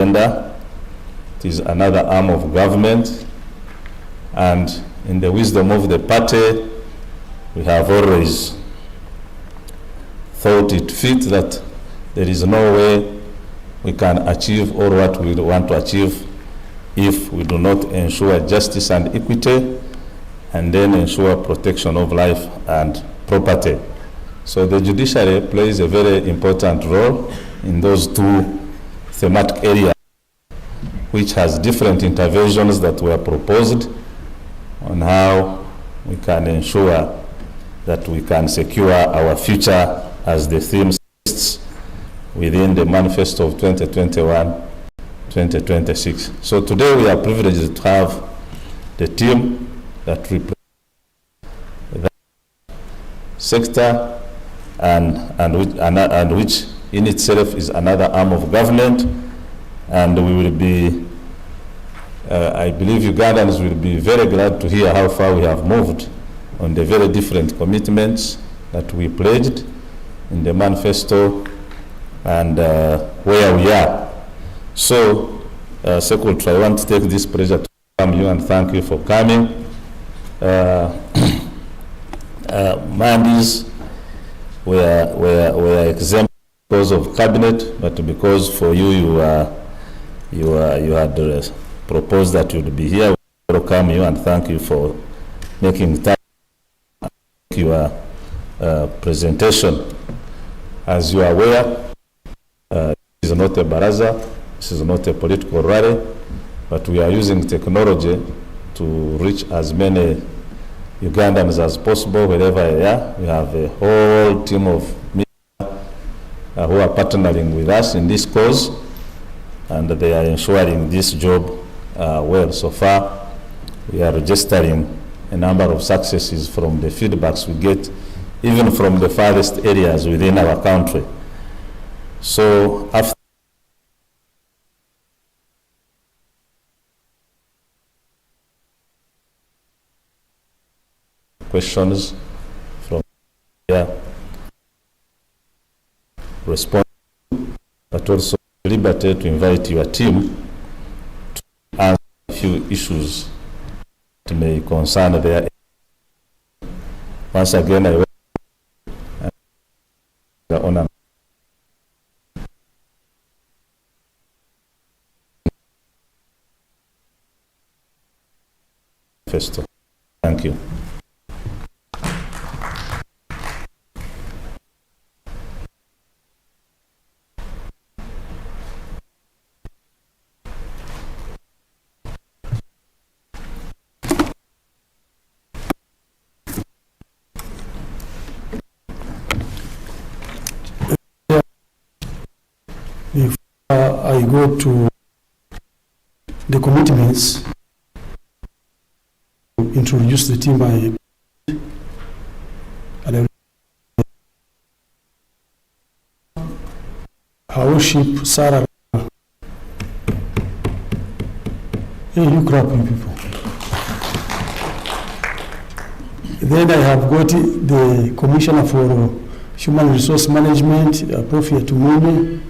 agenda. It is another arm of government, and in the wisdom of the party, we have always thought it fit that there is no way we can achieve all what we want to achieve if we do not ensure justice and equity, and then ensure protection of life and property. So the judiciary plays a very important role in those two thematic areas, which has different interventions that were proposed on how we can ensure that we can secure our future as the theme states within the manifesto of 2021-2026. So today we are privileged to have the team that represents that sector and which in itself is another arm of government, and we will be I believe Ugandans will be very glad to hear how far we have moved on the very different commitments that we pledged in the manifesto and where we are. So, Secretary, I want to take this pleasure to welcome you and thank you for coming. Mandis were exempt because of cabinet, but because for you had proposed that you'd be here. We welcome you and thank you for making time for your presentation. As you are aware, this is not a baraza, this is not a political rally, but we are using technology to reach as many Ugandans as possible wherever they are. We have a whole team of media who are partnering with us in this cause, and they are ensuring this job well. So far, we are registering a number of successes from the feedbacks we get, even from the farthest areas within our country. So after questions from here, respond, but also liberty to invite your team to answer a few issues that may concern their. Once again, I welcome the honor. Manifesto. Thank you. Before I go to the commitments, to introduce the team Her Worship Sarah. Hey, you clap, you people. Then I have got the Commissioner for Human Resource Management, Prof. Tumone.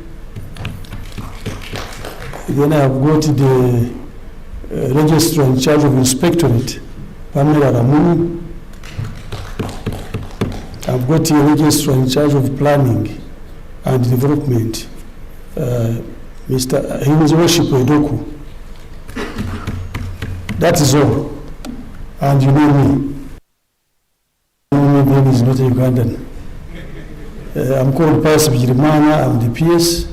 Then I have got the Registrar in charge of Inspectorate, Pamela Ramuni. I've got the Registrar in charge of Planning and Development, Mr. His Worship Edoku. That is all. And you know me. Ben is not a Ugandan. I'm called Pius Bigirimana, I'm the PS.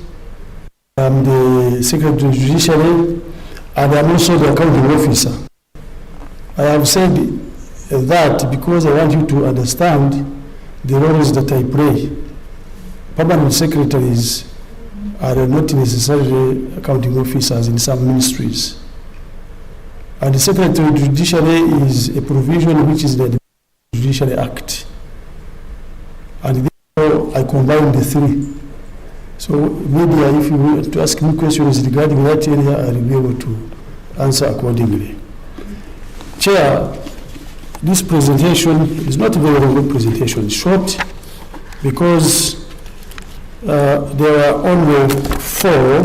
I'm the Secretary of Judiciary, and I'm also the accounting officer. I have said that because I want you to understand the roles that I play. Permanent secretaries are not necessarily accounting officers in some ministries. And the Secretary of Judiciary is a provision which is the Judiciary Act. And therefore I combine the three. So maybe if you want to ask me questions regarding that area, I will be able to answer accordingly. Chair, this presentation is not a very long presentation. It's short because there are only 4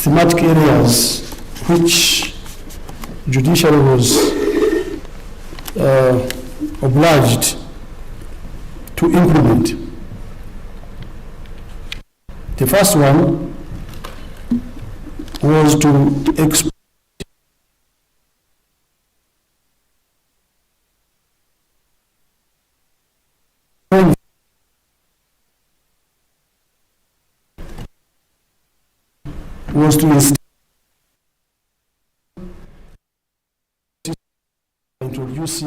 thematic areas which judiciary was obliged to implement. The first one was to expand was to introduce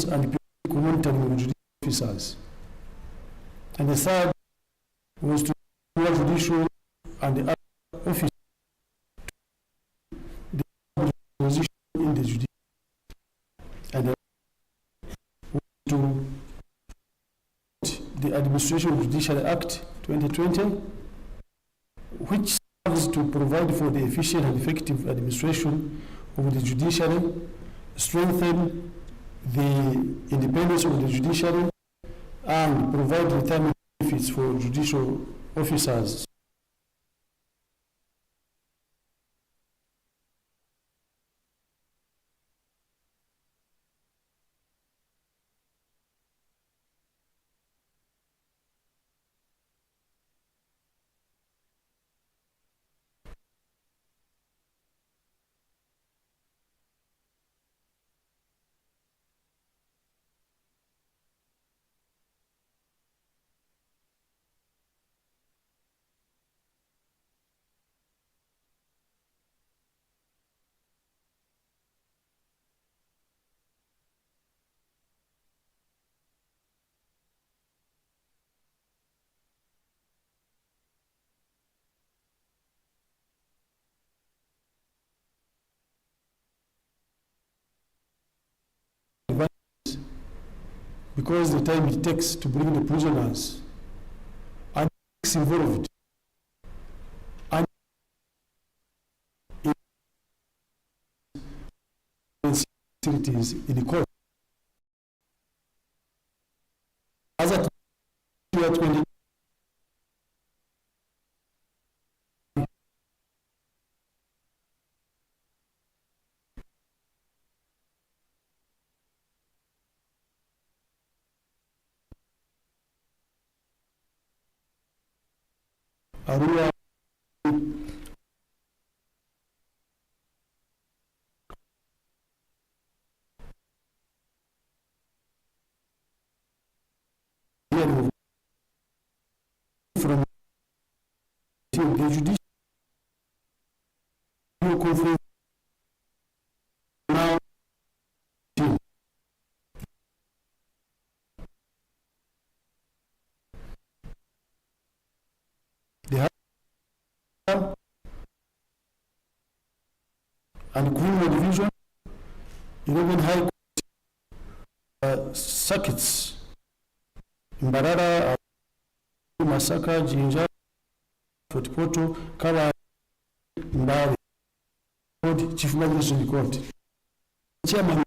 and monitoring of judicial officers. And the third was to judicial and the other officers the position in the judiciary. And to the Administration of Judiciary Act 2020, which serves to provide for the efficient and effective administration of the judiciary, strengthen the independence of the judiciary, and provide retirement benefits for judicial officers. Because the time it takes to bring the prisoners and it's involved and facilities in the court. As at 2020, Arua from the judicial conference now they have and criminal division 11 high court circuits in Mbarara, Masaka, Jinja, Fort Porto, Kaba, Mbari, Chief Magistrate Court. Chairman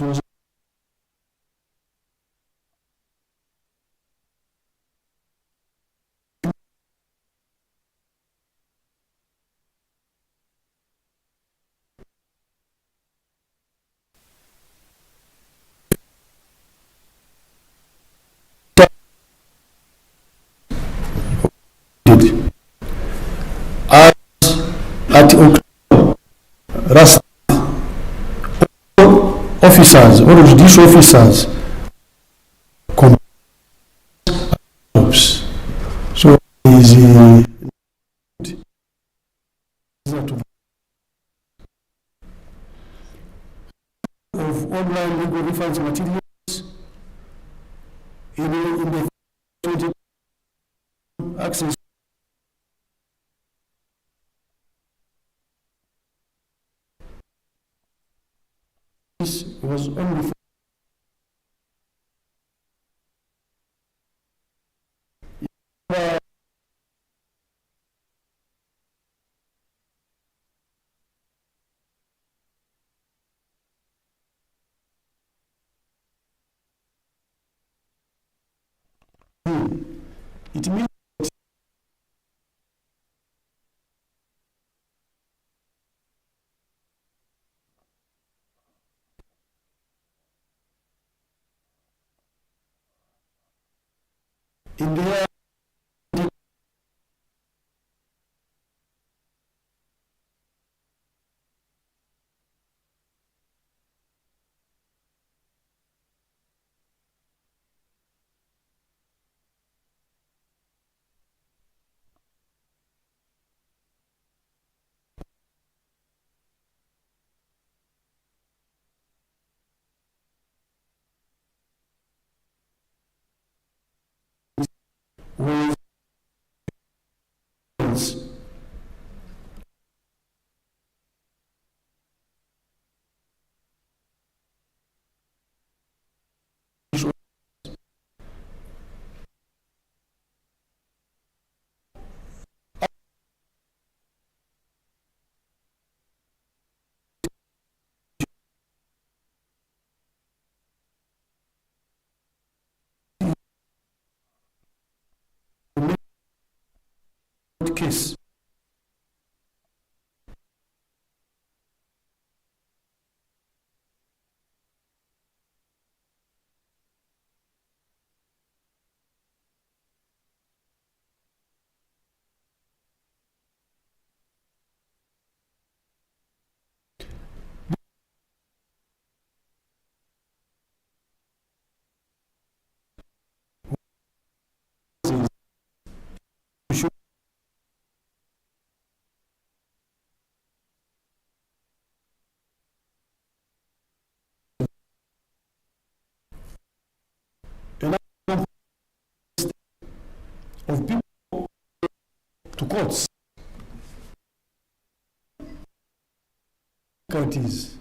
was as at October, Rust officers or judicial officers so is of online legal reference materials in the 20 access was only it means in the with case. Of people to courts, counties.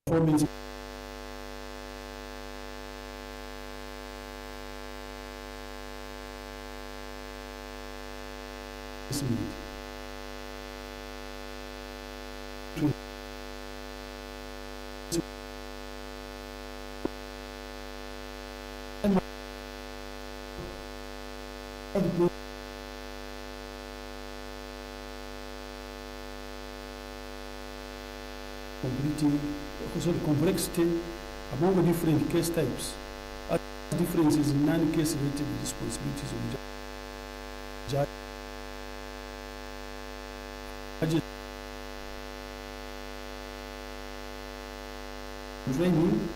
Performance. Complexity among the different case types, differences in non-case related responsibilities of judge. training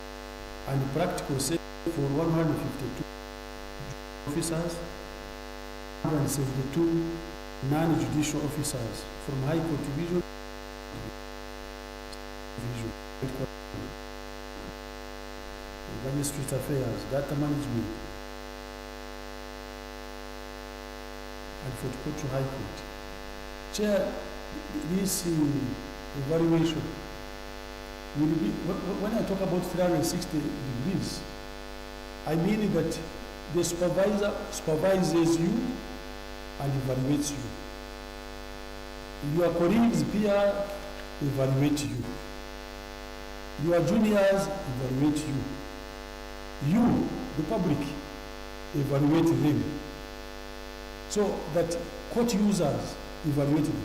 and practical safety for 152 officers, 172 non-judicial officers from High Court Division, Administrative Affairs, Data Management, and for the Court to High Court. Chair, this evaluation will be, when I talk about 360 degrees, I mean that the supervisor supervises you and evaluates you. Your colleagues, peer, evaluate you. Your juniors evaluate you. You, the public, evaluate them. So that court users evaluate them.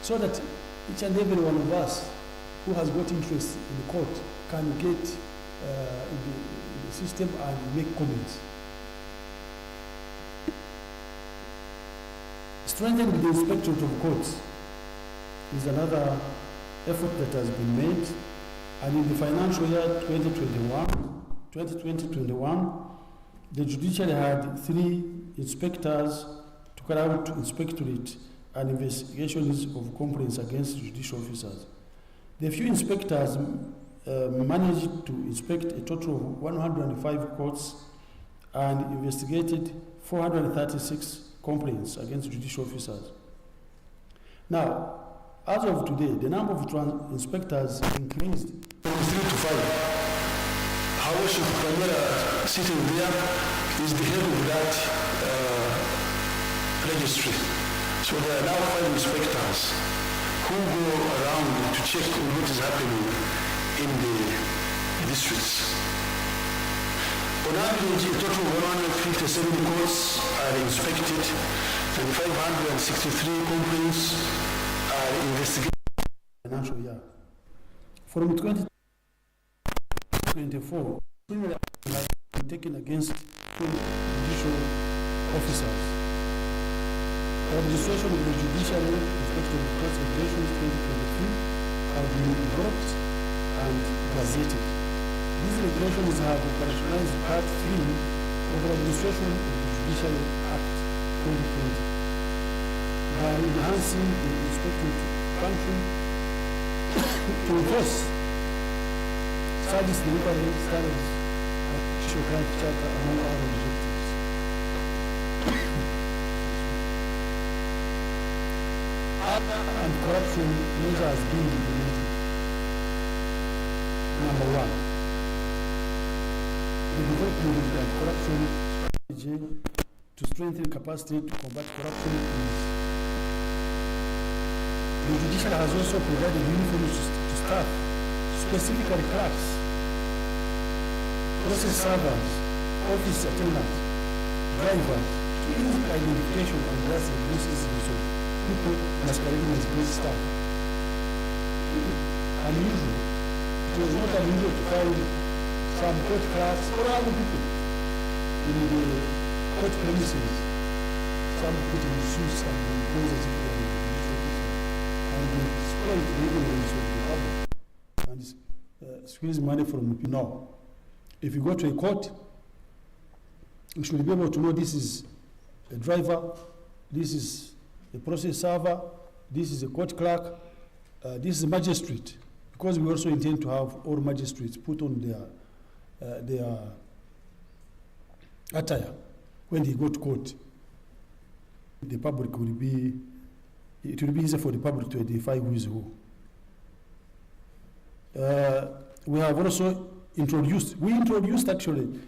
So that each and every one of us who has got interest in the court can get in the system and make comments. Strengthening the inspectorate of courts is another effort that has been made, and in the financial year 2020-21, the Judiciary had 3 inspectors to carry out inspectorate and investigations of complaints against judicial officers. The few inspectors managed to inspect a total of 105 courts and investigated 436 complaints against judicial officers. Now, as of today, the number of inspectors increased from 3 to 5. However, Premier sitting there is the head of that registry. So there are now 5 inspectors who go around to check on what is happening in the districts. On average, a total of 157 courts are inspected and 563 complaints are investigated. Financial year. From 2024, criminal action has been taken against judicial officers. The administration of the Judiciary respect of the courts regulations 2023 have been developed and gazetted. These regulations have operationalized Part 3 of the Administration of the Judiciary Act 2020 by enhancing the inspectorate function to enforce service delivery standards and judicial crime charter, among other objectives. And corruption measures being implemented. Number 1, the development of the corruption strategy to strengthen capacity to combat corruption is. The Judiciary has also provided uniforms to staff, specifically clerks, process servers, office attendants, drivers, to ease identification and thus reduce incidents of people masquerading as great staff. Unusual. It was not unusual to find some court clerks or other people in the court premises, some put in suits and clothes as if they were and they exploit the ignorance of the public and squeeze money from people. Now, if you go to a court, you should be able to know this is a driver, this is a process server, this is a court clerk, this is a magistrate, because we also intend to have all magistrates put on their attire when they go to court. The public will be, it will be easier for the public to identify who is who. We have also introduced actually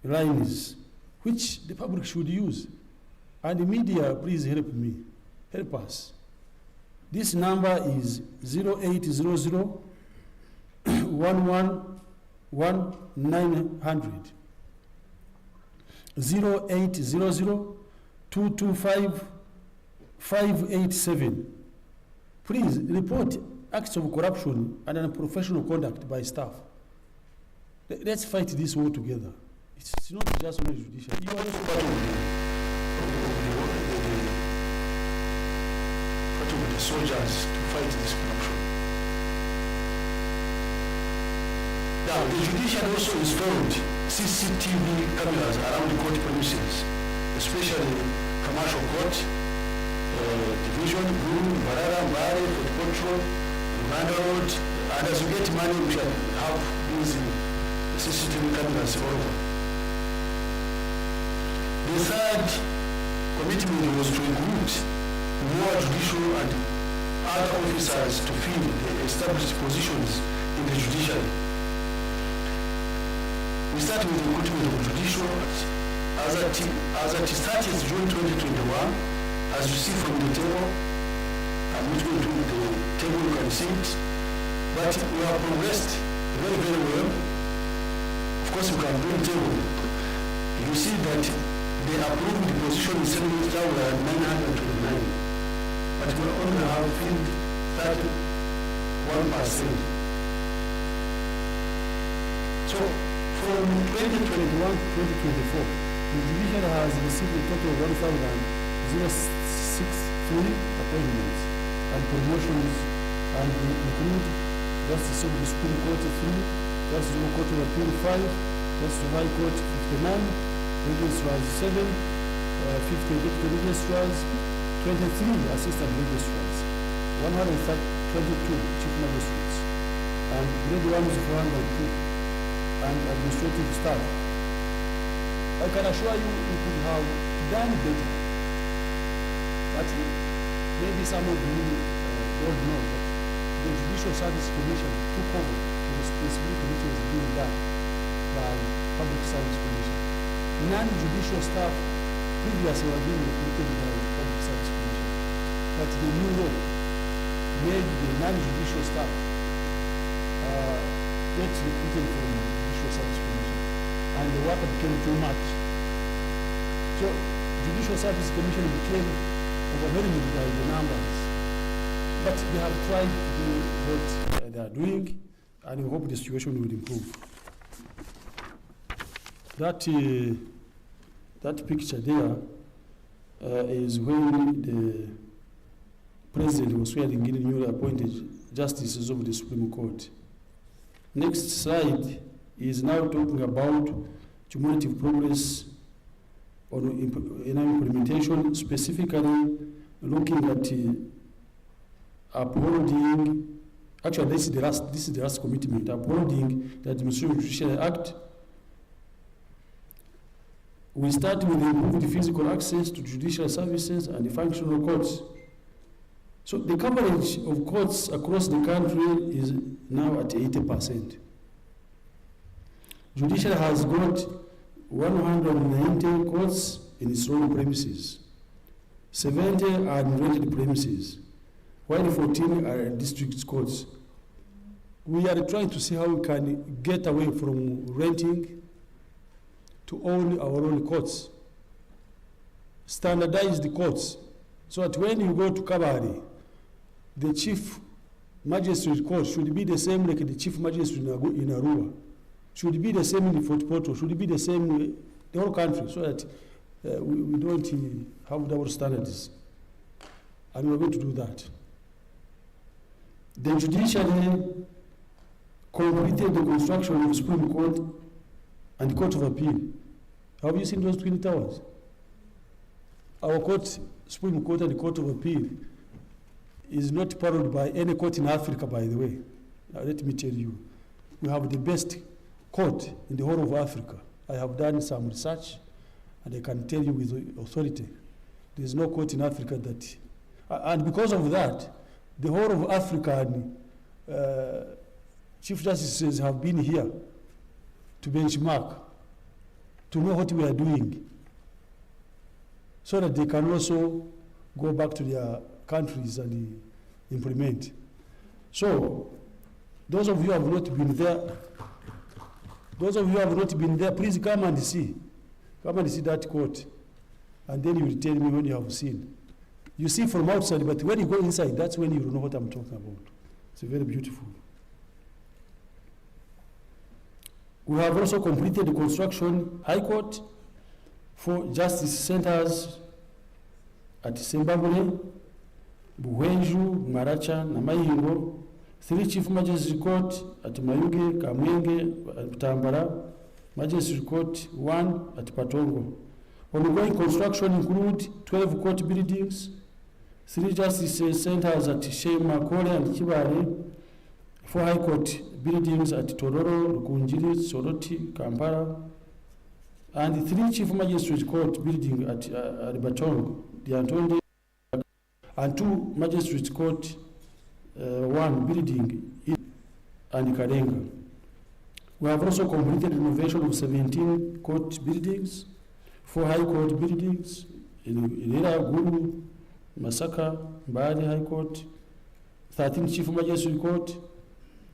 lines which the public should use. And the media, please help me, help us. This number is 0800 111 0800 225 587. Please report acts of corruption and unprofessional conduct by staff. Let's fight this war together. It's not just only judicial. You are also part of the soldiers to fight this corruption. Now, the judiciary also installed CCTV cameras around the court premises, especially commercial court, division, room, Barara, Mbare, Port Control, Rwanda Road, and as you get money, we shall have these CCTV cameras all over. The third commitment was to recruit more judicial and other officers to fill the established positions in the judiciary. We start with the recruitment of judicial as at 30th June 2021, as you see from the table. I'm not going to do the table, you can see it, but we have progressed very, very well. Of course, you can do the table. You see that they approved the position in Senate that were 929, but we only have filled 31%. So from 2021 to 2024, the division has received a total of 1,063 appointments and promotions, and include Justice of the Supreme Court 3, Justice of the Court of Appeal 5, Justice of High Court 59, registrars 7, 50 deputy registrars, 23 assistant registrars, 122 chief magistrates, and grade 1 is 402, and administrative staff. I can assure you we could have done better, but maybe some of you don't know that the Judicial Service Commission took over the responsibility which was being done by Public Service Commission. Non-judicial staff previously were being recruited by Public Service Commission, but the new law made the non-judicial staff get recruited from the Judicial Service Commission, and the work became too much. So Judicial Service Commission became overwhelmed by the numbers, but they have tried to do what they are doing, and we hope the situation will improve. That picture there is when the president was swearing in newly appointed justices of the Supreme Court. Next slide is now talking about cumulative progress on implementation, specifically looking at upholding. Actually, this is the last commitment, upholding the Administrative Judiciary Act. We start with improved physical access to judicial services and the functional courts. So the coverage of courts across the country is now at 80%. Judiciary has got 190 courts in its own premises. 70 are in rented premises, while 14 are district courts. We are trying to see how we can get away from renting to own our own courts, standardize the courts, so that when you go to Kabari, the chief magistrate court should be the same like the chief magistrate in Arua, should be the same in Fort Portal, should be the same in the whole country, so that we don't have double standards. And we're going to do that. The judiciary completed the construction of the Supreme Court and the Court of Appeal. Have you seen those twin towers? Our court, Supreme Court and the Court of Appeal, is not paralleled by any court in Africa, by the way. Now, let me tell you, we have the best court in the whole of Africa. I have done some research, and I can tell you with authority, there is no court in Africa that, and because of that, the whole of African chief justices have been here to benchmark, to know what we are doing, so that they can also go back to their countries and implement. So, those of you who have not been there, please come and see. Come and see that court, and then you will tell me when you have seen. You see from outside, but when you go inside, that's when you know what I'm talking about. It's very beautiful. We have also completed the construction High Court for justice centers at Zimbabwe, Buhwenju, Maracha na Mayingo. 3 Chief Magistrate Court at Mayuge, Kamwenge, Butambala. Magistrate Court 1 at Patongo. Ongoing construction include 12 court buildings, 3 justice centers at Shema, Kole and Kibale, 4 high court buildings at Tororo, Lukunjiri, Soroti, Kampala, and 3 chief magistrate court buildings at Batong, Diantonde, and 2 magistrate court 1 building in and Karenga. We have also completed renovation of 17 court buildings, 4 high court buildings in Ilera, Gulu, Masaka, Mbadi High Court, 13 chief magistrate court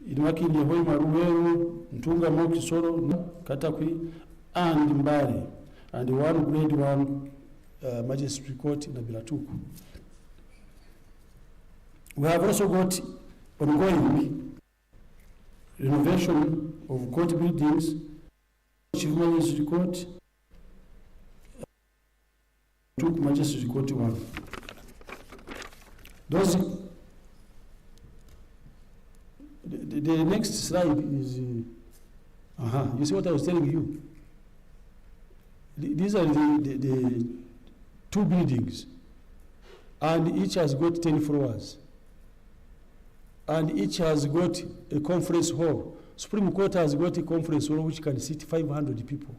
in Makindi, Hoima, Ruweru, Ntunga, Moki, Soro, Katakwi, and Mbari, and 1 grade 1 magistrate court in Abilatuku. We have also got ongoing renovation of court buildings, chief magistrate court, Magistrate Court 1. Those, the next slide is, you see what I was telling you? These are the 2 buildings, and each has got 10 floors, and each has got a conference hall. Supreme Court has got a conference hall which can seat 500 people.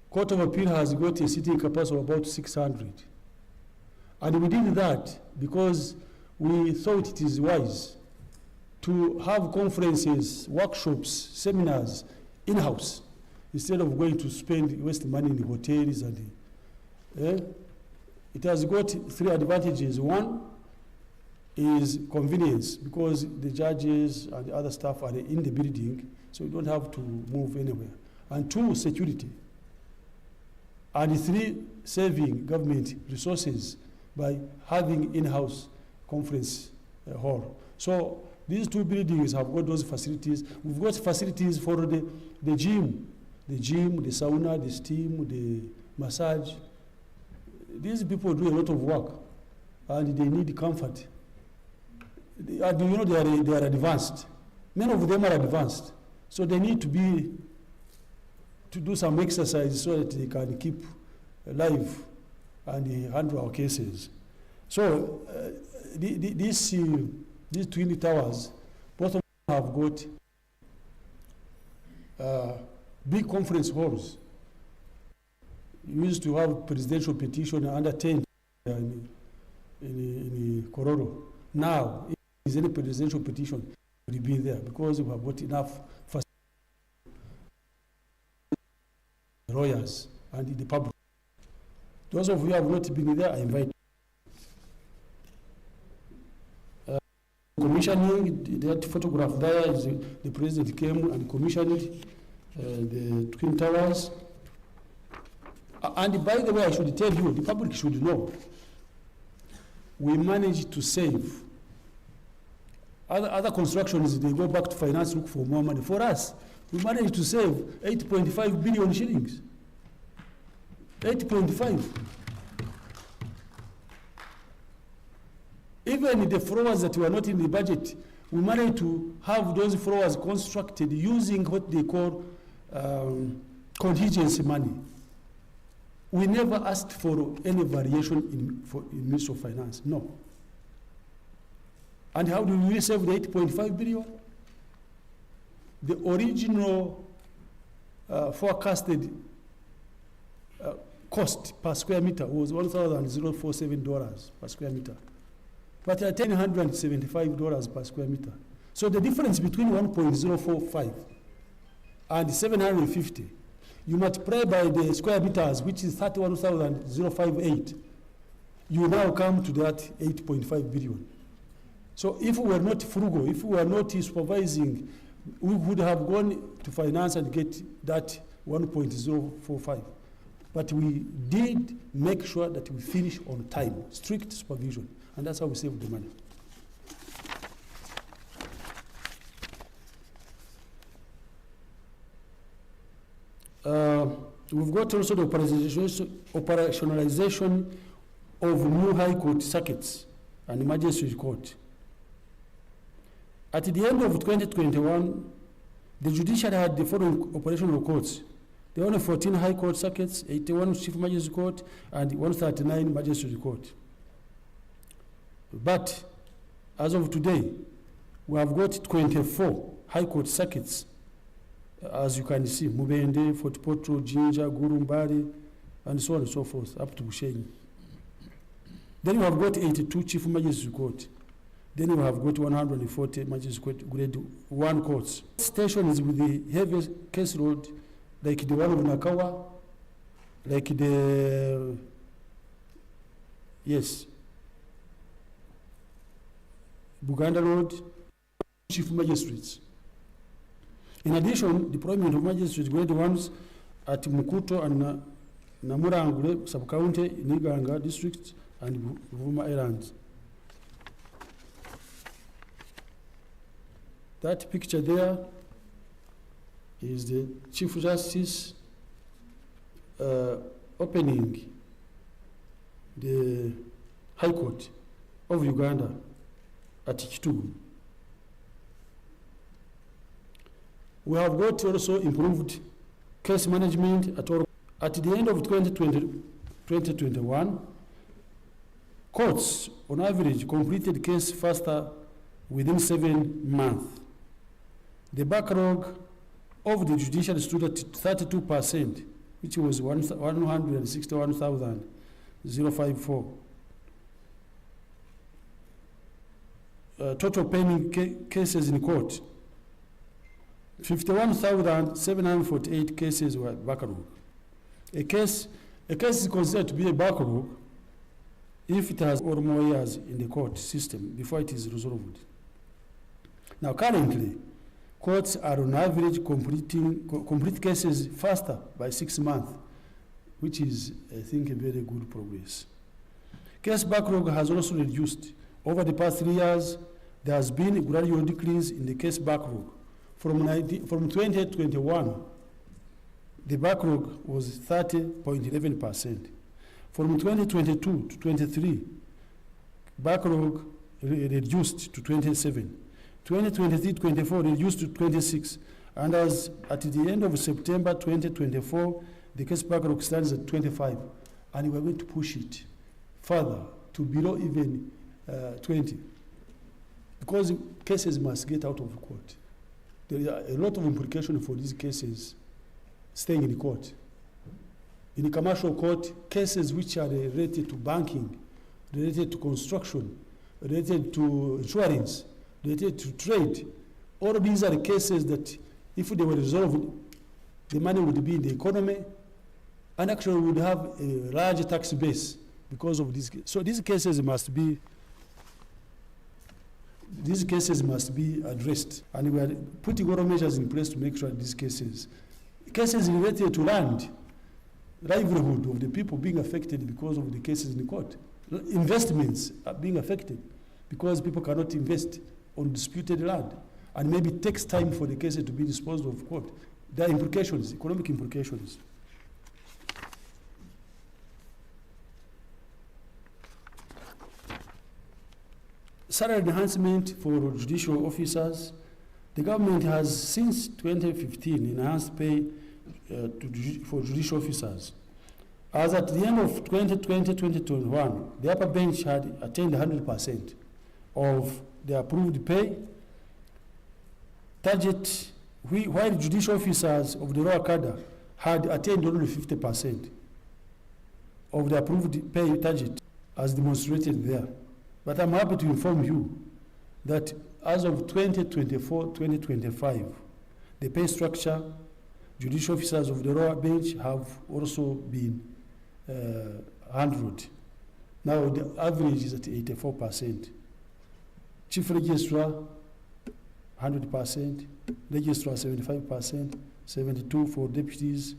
Court of Appeal has got a sitting capacity of about 600. And we did that because we thought it is wise to have conferences, workshops, seminars in-house instead of going to waste money in hotels. And it has got 3 advantages. 1 is convenience, because the judges and the other staff are in the building, so you don't have to move anywhere. And 2, security. And 3, saving government resources by having in-house conference hall. So these 2 buildings have got those facilities. We've got facilities for the gym, the sauna, the steam, the massage. These people do a lot of work, and they need comfort. They are advanced. Many of them are advanced, so they need to do some exercise so that they can keep alive and handle our cases. So these twin towers, both of them have got big conference halls. We used to have presidential petition under 10 in Kororo. Now, if there is any presidential petition, it will be there because we have got enough for lawyers and the public. Those of you who have not been there, I invite you. Commissioning, that photograph there is the president came and commissioned the Twin Towers. And by the way, I should tell you, the public should know, we managed to save. Other constructions, they go back to finance, look for more money. For us, we managed to save 8.5 billion shillings. 8.5. Even the floors that were not in the budget, we managed to have those floors constructed using what they call contingency money. We never asked for any variation in Ministry of Finance, no. And how do we save the 8.5 billion? The original forecasted cost per square meter was $1,047 per square meter. But at $1,075 per square meter. So the difference between 1.045 and 750, you multiply by the square meters, which is 31,058. You now come to that 8.5 billion. So if we were not frugal, if we were not supervising, we would have gone to finance and get that 1.045. But we did make sure that we finish on time, strict supervision, and that's how we save the money. We've got also the operationalization of new high court circuits and Magistrate Court. At the end of 2021, the judiciary had the following operational courts. There were only 14 High Court circuits, 81 Chief Magistrate Court, and 139 Magistrate Court. But as of today, we have got 24 High Court circuits, as you can see, Mubende, Fort Portal, Jinja, Gurumbari, and so on and so forth, up to Bushenyi. Then we have got 82 Chief Magistrate Court. Then we have got 140 Magistrate Court grade 1 courts. Stations with the heaviest caseload, like the one of Nakawa, like the, yes, Buganda Road, Chief Magistrates. In addition, deployment of magistrates grade 1s at Mukuto and Namurangule sub-county, Niganga district, and Ruvuma Islands. That picture there is the Chief Justice opening the High Court of Uganda at Kitugu. We have got also improved case management at all. At the end of 2021, courts on average completed case faster within 7 months. The backlog of the judiciary stood at 32%, which was 161,054. Total pending cases in court, 51,748 cases were backlog. A case is considered to be a backlog if it has or more years in the court system before it is resolved. Now currently, courts are on average complete cases faster by 6 months, which is, I think, a very good progress. Case backlog has also reduced. Over the past 3 years, there has been a gradual decrease in the case backlog. From 2021, the backlog was 30.11%. From 2022 to 23, backlog reduced to 27. 2023-24 reduced to 26, and as at the end of September 2024, the case backlog stands at 25, and we are going to push it further to below even 20, because cases must get out of court. There are a lot of implications for these cases staying in the court. In the commercial court, cases which are related to banking, related to construction, related to insurance, related to trade, all of these are the cases that if they were resolved, the money would be in the economy, and actually would have a large tax base because of this. So these cases must be addressed, and we are putting all measures in place to make sure these cases related to land, livelihood of the people being affected because of the cases in the court, investments are being affected because people cannot invest on disputed land, and maybe it takes time for the cases to be disposed of court. There are implications, economic implications. Salary enhancement for judicial officers. The government has since 2015 enhanced pay for judicial officers. As at the end of 2020-2021, the upper bench had attained 100% of the approved pay target, while judicial officers of the lower cadre had attained only 50% of the approved pay target, as demonstrated there. But I'm happy to inform you that as of 2024-2025, the pay structure, judicial officers of the lower bench have also been 100. Now the average is at 84%. Chief Registrar, 100%, Registrar 75%, 72% for deputies,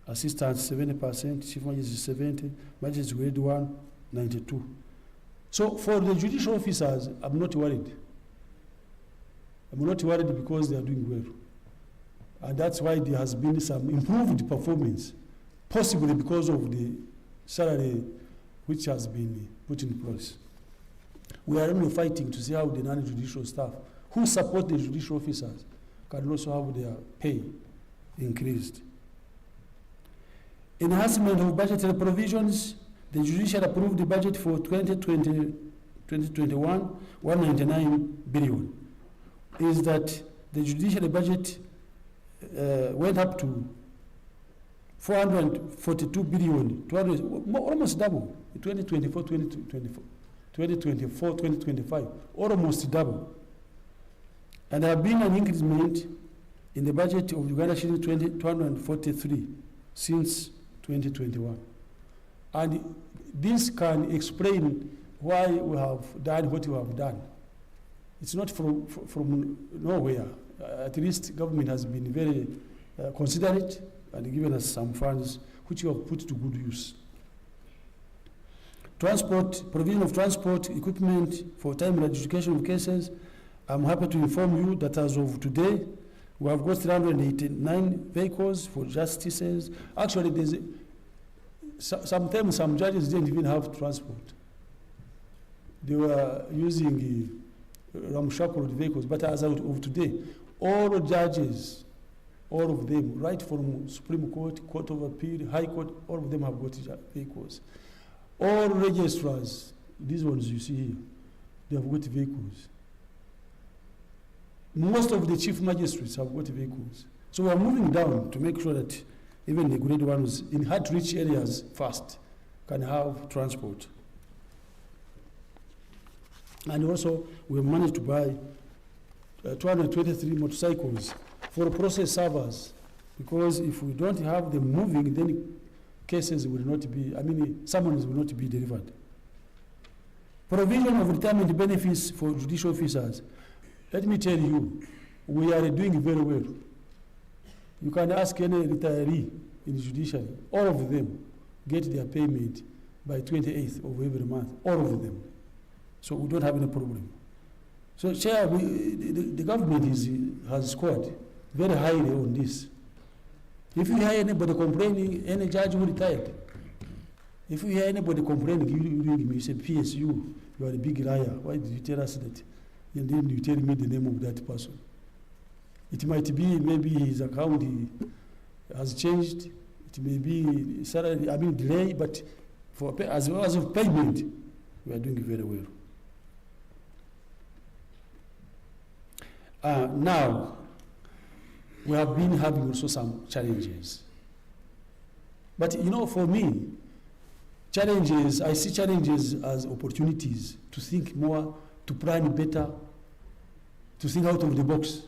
assistants 70%, Chief Magistrate 70%, Magistrate grade 1, 92%. So for the judicial officers, I'm not worried. I'm not worried because they are doing well. And that's why there has been some improved performance, possibly because of the salary which has been put in place. We are only fighting to see how the non-judicial staff who support the judicial officers can also have their pay increased. Enhancement of budgetary provisions. The judiciary approved the budget for 2021, 199 billion. Is that the judiciary budget went up to 442 billion, almost double, 2024-2025, almost double. And there have been an increment in the budget of Uganda shilling 243 since 2021. And this can explain why we have done what we have done. It's not from nowhere. At least government has been very considerate and given us some funds which we have put to good use. Transport, provision of transport equipment for timely adjudication of cases. I'm happy to inform you that as of today, we have got 389 vehicles for justices. Actually, sometimes some judges didn't even have transport. They were using ramshackle vehicles, but as of today, all judges, all of them, right from Supreme Court, Court of Appeal, High Court, all of them have got vehicles. All registrars, these ones you see here, they have got vehicles. Most of the chief magistrates have got vehicles. So we are moving down to make sure that even the grade ones in hard-to-reach areas first can have transport. And also, we managed to buy 223 motorcycles for process servers, because if we don't have them moving, then cases will not be, summons will not be delivered. Provision of retirement benefits for judicial officers. Let me tell you, we are doing very well. You can ask any retiree in the judiciary, all of them get their payment by 28th of every month, all of them. So we don't have any problem. So, Chair, the government has scored very highly on this. If you hear anybody complaining, any judge who retired, if you hear anybody complaining, you say, PSU, you are a big liar. Why did you tell us that? And then you tell me the name of that person. It might be maybe his account has changed. It may be salary, delay, but as of payment, we are doing very well. Now, we have been having also some challenges. But for me, I see challenges as opportunities to think more, to plan better, to think out of the box.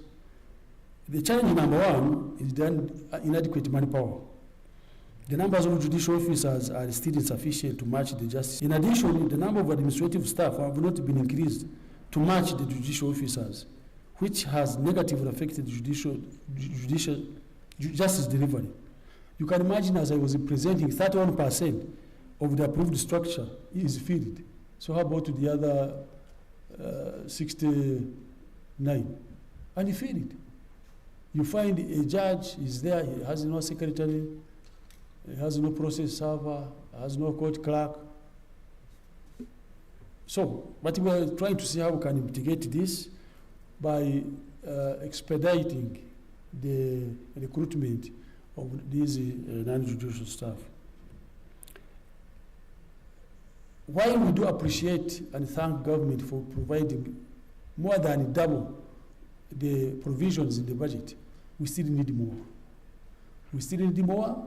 The challenge number one is the inadequate manpower. The numbers of judicial officers are still insufficient to match the justice. In addition, the number of administrative staff have not been increased to match the judicial officers, which has negatively affected judicial justice delivery. You can imagine, as I was presenting, 31% of the approved structure is filled. So how about the other 69? And he filled. You find a judge is there, he has no secretary, he has no process server, has no court clerk. So, but we are trying to see how we can mitigate this by expediting the recruitment of these non-judicial staff. While we do appreciate and thank government for providing more than double the provisions in the budget, we still need more. We still need more,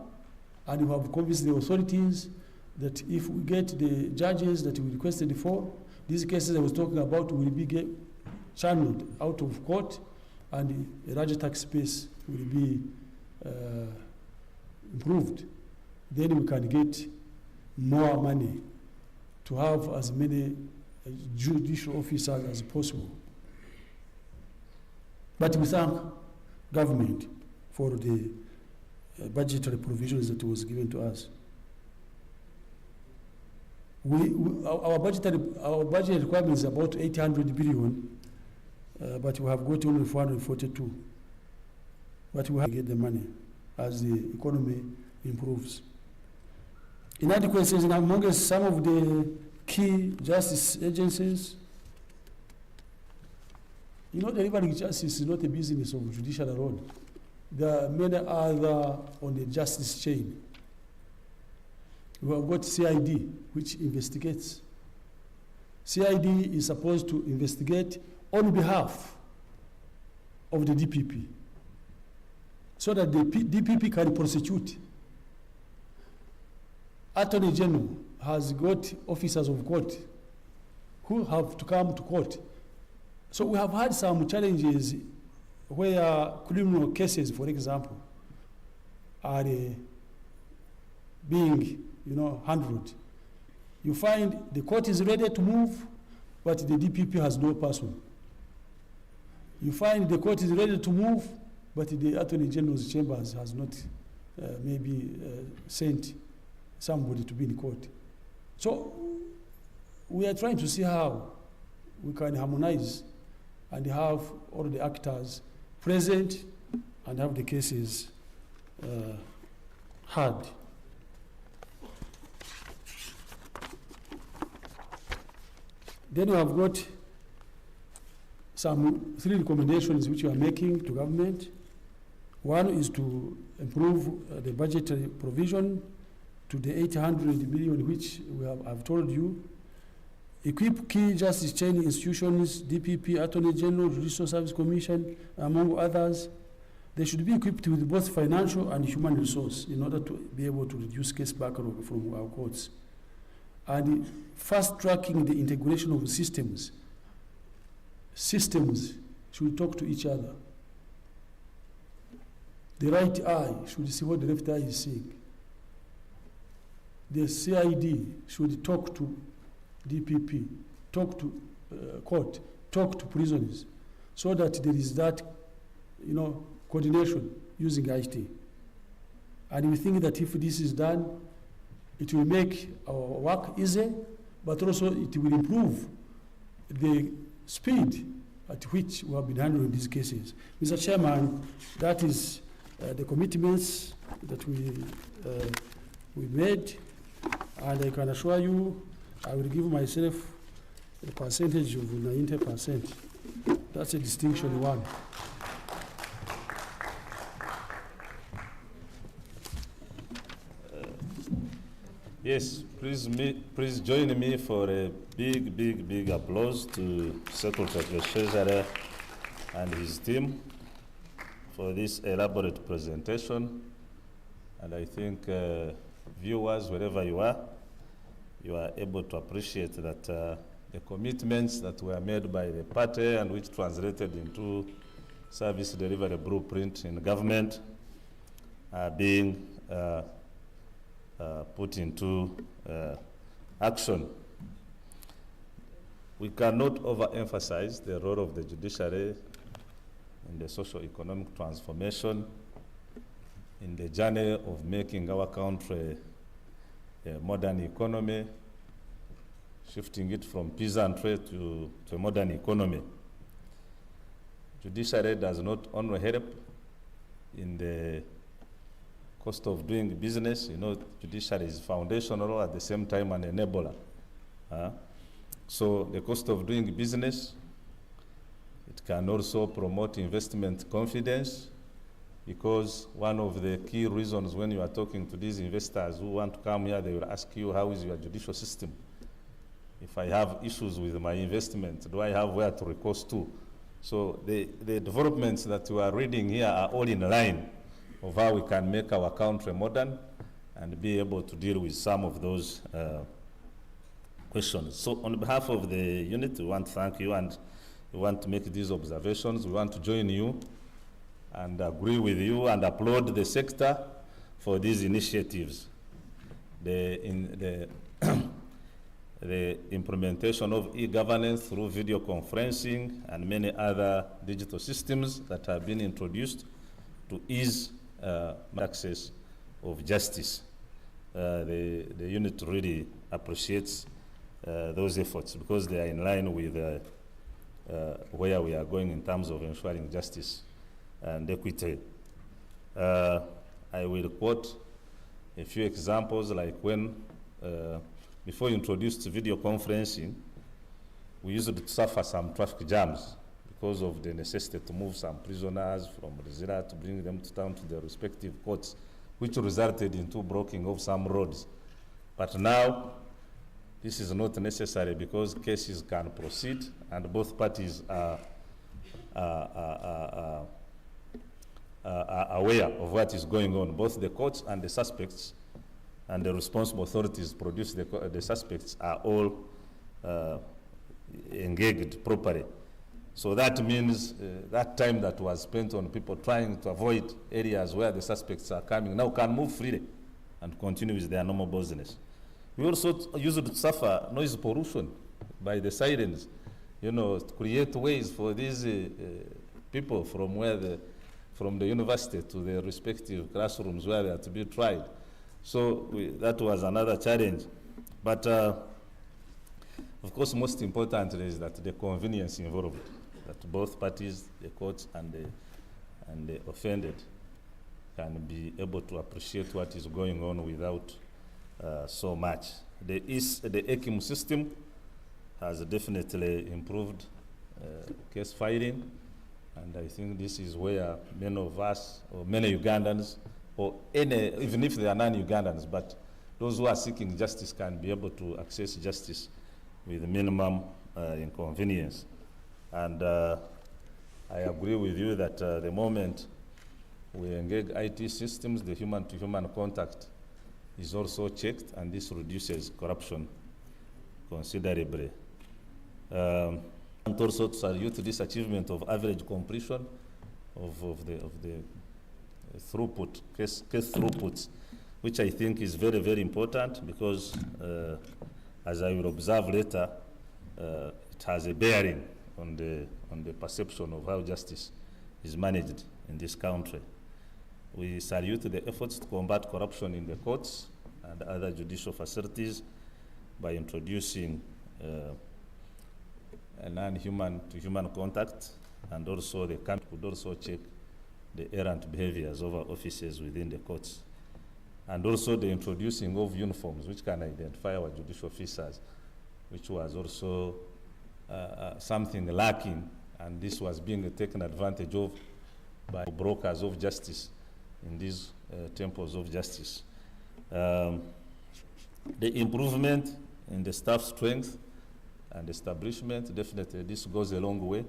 and we have convinced the authorities that if we get the judges that we requested for, these cases I was talking about will be channeled out of court, and a larger tax base will be improved. Then we can get more money to have as many judicial officers as possible. But we thank government for the budgetary provisions that was given to us. Our budget requirement is about 800 billion, but we have got only 442. But we have to get the money as the economy improves. Inadequacies among some of the key justice agencies, You know, delivering justice is not a business of judicial alone. There are many other on the justice chain. We have got CID, which investigates. CID is supposed to investigate on behalf of the DPP, so that the DPP can prosecute. Attorney General has got officers of court who have to come to court. So we have had some challenges where criminal cases, for example, are being, handled. You find the court is ready to move, but the DPP has no person. You find the court is ready to move, but the Attorney General's chambers has not sent somebody to be in court. So we are trying to see how we can harmonize and have all the actors present and have the cases heard. Then we have got some 3 recommendations which we are making to government. One is to improve the budgetary provision to the 800 million which I've told you. Equip key justice chain institutions, DPP, Attorney General, Judicial Service Commission, among others. They should be equipped with both financial and human resource in order to be able to reduce case backlog from our courts. And fast-tracking the integration of systems. Systems should talk to each other. The right eye should see what the left eye is seeing. The CID should talk to DPP, talk to court, talk to prisoners, so that there is that, coordination using IT. And we think that if this is done, it will make our work easier, but also it will improve the speed at which we have been handling these cases. Mr. Chairman, that is the commitments that we made, and I can assure you I will give myself a percentage of 90%. That's a distinction one. Yes, please join me for a big applause to Secretary of the Treasury and his team for this elaborate presentation. And I think viewers, wherever you are able to appreciate that the commitments that were made by the party and which translated into service delivery blueprint in government are being put into action. We cannot overemphasize the role of the judiciary in the socio-economic transformation, in the journey of making our country a modern economy, shifting it from peasantry to a modern economy. Judiciary does not only help in the cost of doing business. Judiciary is foundational, at the same time an enabler. So the cost of doing business, it can also promote investment confidence, because one of the key reasons when you are talking to these investors who want to come here, they will ask you, how is your judicial system? If I have issues with my investment, do I have where to recourse to? So the developments that we are reading here are all in line of how we can make our country modern and be able to deal with some of those questions. So on behalf of the unit, we want to thank you, and we want to make these observations. We want to join you and agree with you and applaud the sector for these initiatives. The implementation of e-governance through video conferencing and many other digital systems that have been introduced to ease access of justice. The unit really appreciates those efforts, because they are in line with where we are going in terms of ensuring justice and equity. I will quote a few examples, like when, before we introduced video conferencing, we used to suffer some traffic jams because of the necessity to move some prisoners from Rizira to bring them to town to their respective courts, which resulted into blocking of some roads. But now, this is not necessary because cases can proceed and both parties are aware of what is going on. Both the courts and the suspects and the responsible authorities produce the suspects are all engaged properly. So that means that time that was spent on people trying to avoid areas where the suspects are coming now can move freely and continue with their normal business. We also used to suffer noise pollution by the sirens, to create ways for these people from the university to their respective classrooms where they are to be tried. So that was another challenge. But of course, most importantly is that the convenience involved, that both parties, the courts and the offended, can be able to appreciate what is going on without so much. The ECIM system has definitely improved case filing, and I think this is where many of us, or many Ugandans, or even if they are non-Ugandans, but those who are seeking justice can be able to access justice with minimum inconvenience. And I agree with you that the moment we engage IT systems, the human-to-human contact is also checked, and this reduces corruption considerably. And also to salute this achievement of average completion of the throughput, case throughputs, which I think is very, very important because, as I will observe later, it has a bearing on the perception of how justice is managed in this country. We salute the efforts to combat corruption in the courts and other judicial facilities by introducing a non-human to human contact, and also the camp would also check the errant behaviors of our officers within the courts. And also the introducing of uniforms which can identify our judicial officers, which was also something lacking, and this was being taken advantage of by brokers of justice in these temples of justice. The improvement in the staff strength and establishment, definitely this goes a long way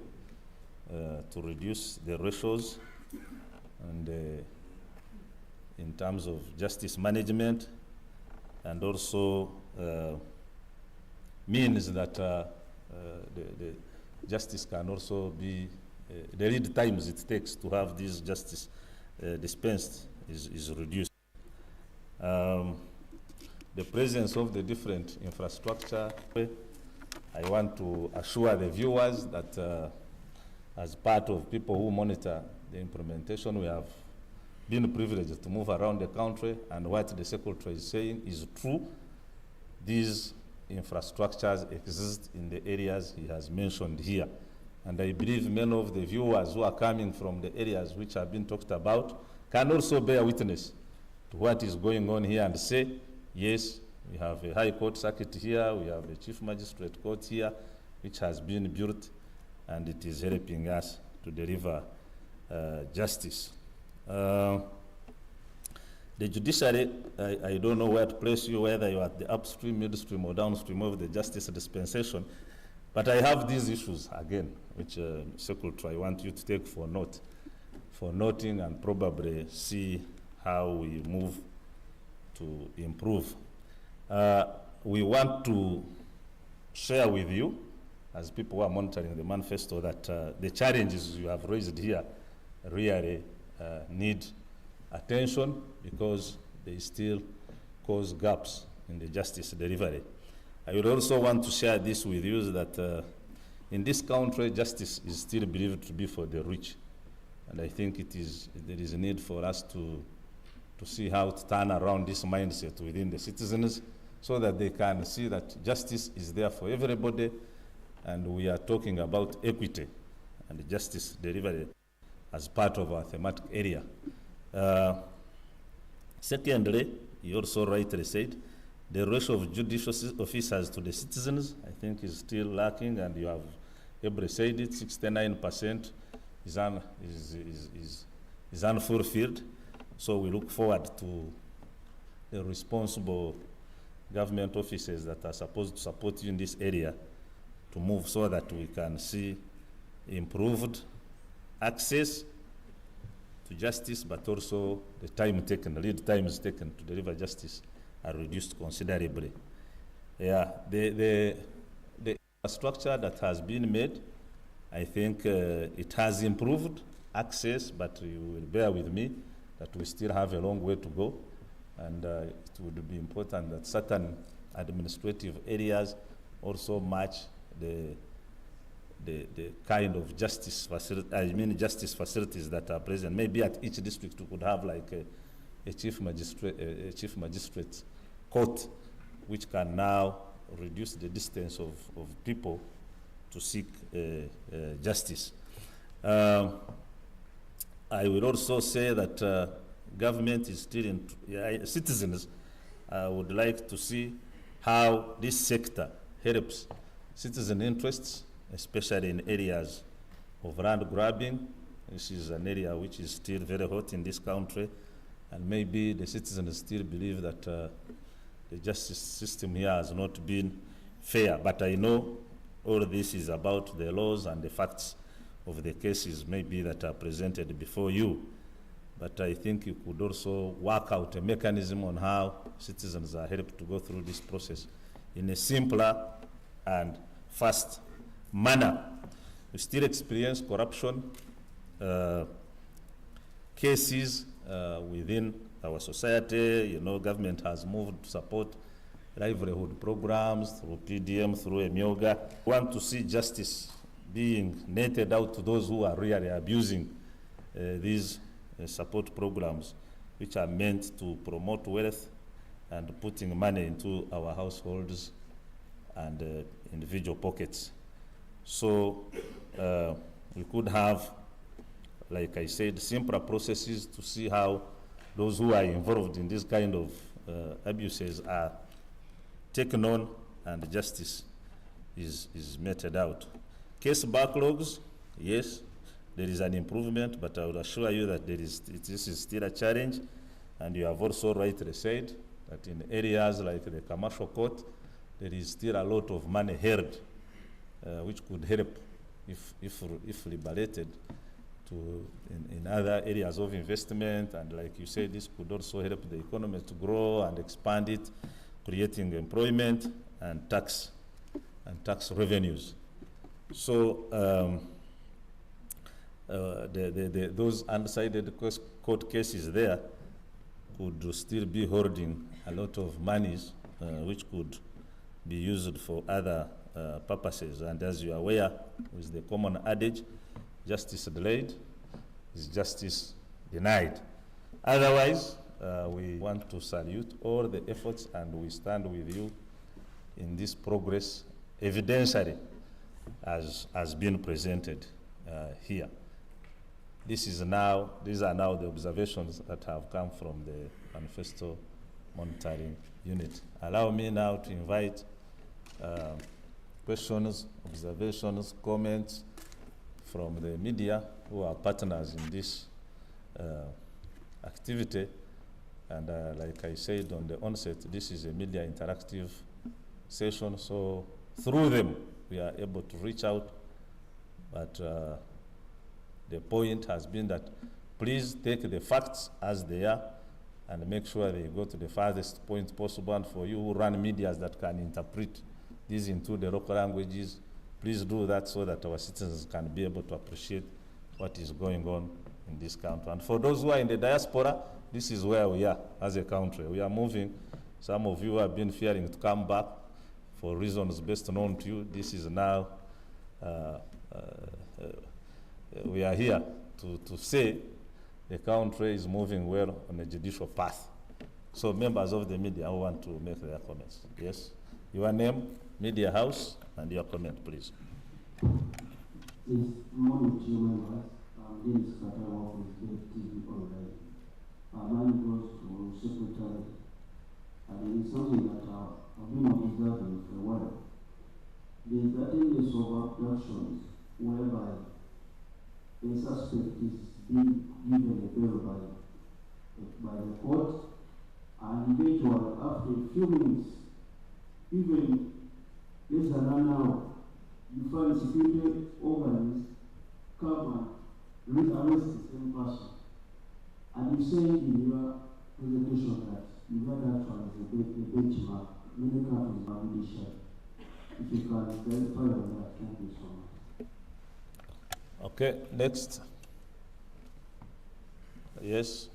to reduce the ratios and in terms of justice management, and also means that the justice can also be, the lead times it takes to have this justice dispensed is reduced. The presence of the different infrastructure, I want to assure the viewers that as part of people who monitor the implementation, we have been privileged to move around the country, and what the Secretary is saying is true. These infrastructures exist in the areas he has mentioned here. And I believe many of the viewers who are coming from the areas which have been talked about can also bear witness to what is going on here and say, yes, we have a high court circuit here, we have a chief magistrate court here, which has been built, and it is helping us to deliver justice. The judiciary, I don't know where to place you, whether you are at the upstream, midstream, or downstream of the justice dispensation, but I have these issues again, which Secretary, I want you to take for noting and probably see how we move to improve. We want to share with you, as people who are monitoring the manifesto, that the challenges you have raised here really need attention because they still cause gaps in the justice delivery. I would also want to share this with you that in this country, justice is still believed to be for the rich. And I think there is a need for us to see how to turn around this mindset within the citizens so that they can see that justice is there for everybody, and we are talking about equity and justice delivery as part of our thematic area. Secondly, you also rightly said, the ratio of judicial officers to the citizens, I think, is still lacking, and you have Ebre said it, 69% is unfulfilled. So we look forward to the responsible government offices that are supposed to support you in this area to move so that we can see improved access to justice, but also the time taken, the lead times taken to deliver justice are reduced considerably. Yeah, the infrastructure that has been made, I think it has improved access, but you will bear with me that we still have a long way to go, and it would be important that certain administrative areas also match the kind of justice facilities that are present. Maybe at each district we could have like a chief magistrate court, which can now reduce the distance of people to seek justice. I will also say that government is still in, citizens would like to see how this sector helps citizen interests, especially in areas of land grabbing. This is an area which is still very hot in this country, and maybe the citizens still believe that the justice system here has not been fair. But I know all this is about the laws and the facts of the cases maybe that are presented before you. But I think you could also work out a mechanism on how citizens are helped to go through this process in a simpler and fast manner. We still experience corruption cases within our society. You know, government has moved to support livelihood programs through PDM, through EMIOGA. We want to see justice being netted out to those who are really abusing these support programs, which are meant to promote wealth and putting money into our households and individual pockets. So we could have, like I said, simpler processes to see how those who are involved in this kind of abuses are taken on and justice is meted out. Case backlogs, yes, there is an improvement, but I would assure you that this is still a challenge, and you have also rightly said that in areas like the commercial court, there is still a lot of money held, which could help, if liberated, in other areas of investment. And like you said, this could also help the economy to grow and expand it, creating employment and tax revenues. So those undecided court cases there could still be holding a lot of monies, which could be used for other purposes. And as you are aware, with the common adage, justice delayed is justice denied. Otherwise, we want to salute all the efforts, and we stand with you in this progress, evidentiary, as been presented here. These are now the observations that have come from the Manifesto Monitoring Unit. Allow me now to invite questions, observations, comments from the media who are partners in this activity. And like I said on the onset, this is a media interactive session, so through them we are able to reach out. But the point has been that please take the facts as they are and make sure they go to the farthest point possible. And for you who run medias that can interpret these into the local languages, please do that so that our citizens can be able to appreciate what is going on in this country. And for those who are in the diaspora, this is where we are as a country. We are moving. Some of you have been fearing to come back for reasons best known to you. This is now, we are here to say the country is moving well on a judicial path. So members of the media who want to make their comments. Yes? Your name, media house, and your comment, please. Yes, morning to you members. My name is Katara from TV Online. Mine goes to Secretary. And it is something that I've been observing for a while. The 13 years of abductions whereby a suspect is being given a bail by the court, and eventually after a few minutes, even less than an hour, you find security organs come and arrest the same person. And you say in your presentation that you had actually a benchmark, many countries are judiciary. If you can verify on that, thank you so much. Okay, next. Yes.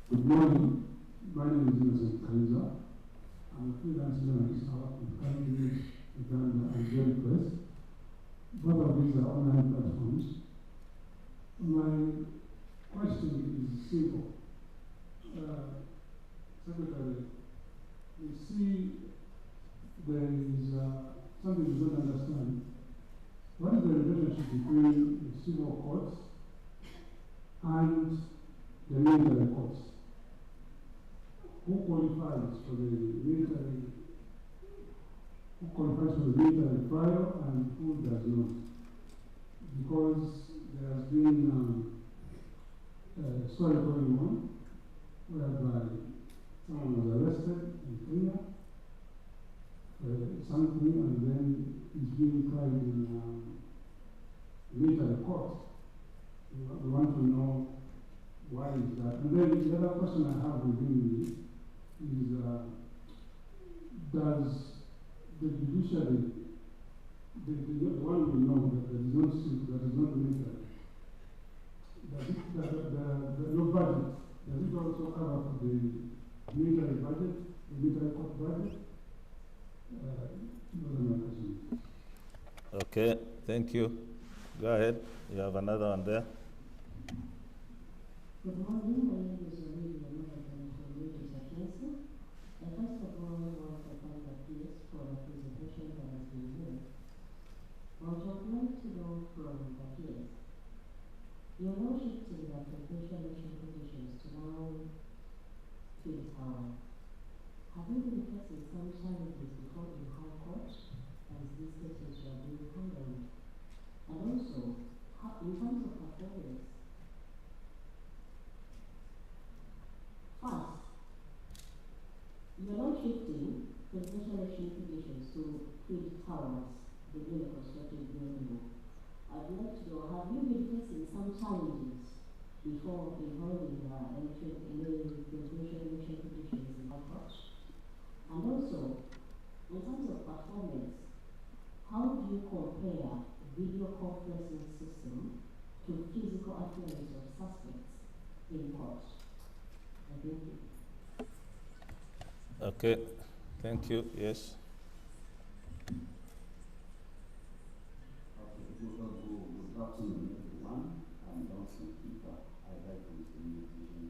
Good morning. My name is Innocent Kaiser. I'm a freelance journalist. I work with Cambridge, Uganda, and Daily Press. Both of these are online platforms. My question is simple. Secretary, we see there is something we don't understand. What is the relationship between the civil courts and the military courts? Who qualifies for the military? Who qualifies for the military trial and who does not? Because there has been a story going on whereby someone was arrested in Kenya for something and then is being tried in military court. We want to know why is that. And then the other question I have within me is does the judiciary, the one we know that is not civil, that is not military, the low budget, does it also cover for the military budget, the military court budget? Those are my questions. Okay, thank you. Go ahead. You have another one there. Good morning, my name is Olivia Morgan from Judiciary. And first of all, I want to thank the PS for the presentation that has been made. What I would like to know from the PS, you're now shifting the presidential conditions to now field power. Have you been facing some challenges before in High Court as these cases are being handled? And also, in terms of performance, first, you're not shifting presidential election conditions to field towers, the newly constructed building. I'd like to know, have you been facing some challenges before involving the presidential election conditions in High Court? And also, in terms of performance, how do you compare video conferencing system to physical appearance of suspects in court? Thank you. Okay, thank you. Yes. Okay, good afternoon, everyone. I'm Johnson Keeper. I like this invitation.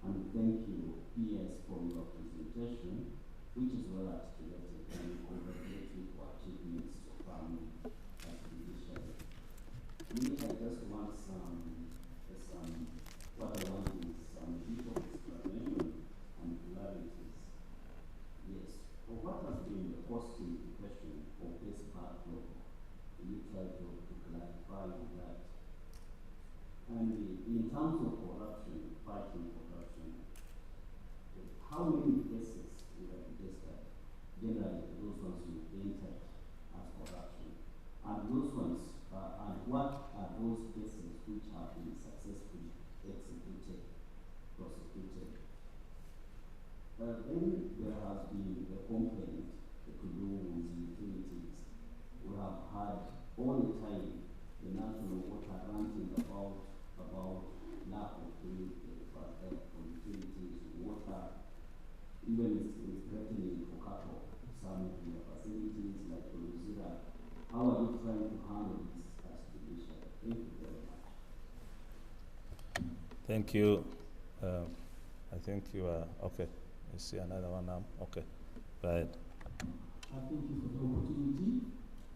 And thank you, PS, for your presentation, which is well articulated and congratulate you for achievements of farming as judiciary. Me, I just want what I want is some deeper explanation and clarities. Yes, for what has been the costing question for this part of you try to clarify that. And in terms of corruption, fighting corruption, how many cases we have registered? Generally, those ones we entered as corruption. And those ones, and what are those cases which have been successfully executed, prosecuted? Then there has been a complaint to do with utilities. We have had all the time the national water ranting about lack of utilities, water, even is threatening for cattle, some of the facilities like Lusira. How are you trying to handle this as judiciary? Thank you very much. Thank you. I think you are okay. I see another one now. Okay, go ahead. Thank you for the opportunity.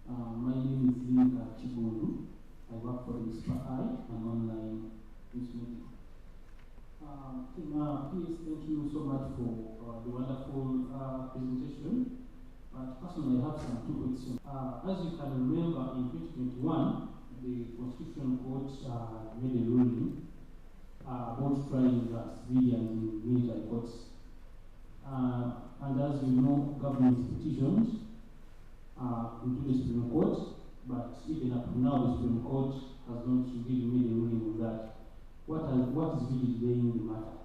My name is Linda Chibondo. I work for the SPI, an online news media. Please, thank you so much for the wonderful presentation. But Actually, I have some two questions. As you can remember, in 2021, the Constitutional Court made a ruling about trying civilians in military courts. And as you know, government petitions into the Supreme Court, but even up to now, the Supreme Court has not really made a ruling on that. What is really delaying the matter?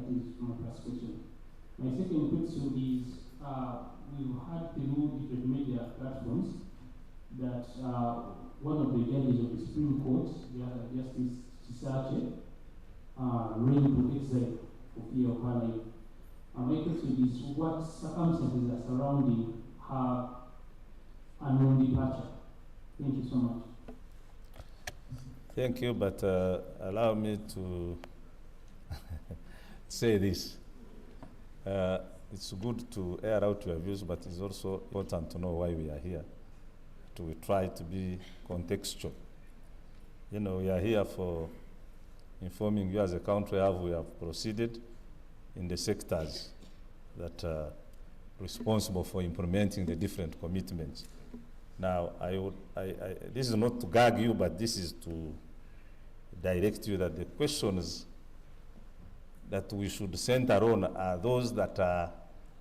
That is my first question. My second question is, we've heard through different media platforms that one of the judges of the Supreme Court, the other Justice Chisache, ran to exile for fear of her life. My question is, what circumstances are surrounding her unknown departure? Thank you so much. Thank you, but allow me to say this. It's good to air out your views, but it's also important to know why we are here. We try to be contextual. You know, we are here for informing you as a country how we have proceeded in the sectors that are responsible for implementing the different commitments. Now, this is not to gag you, but this is to direct you that the questions that we should center on are those that are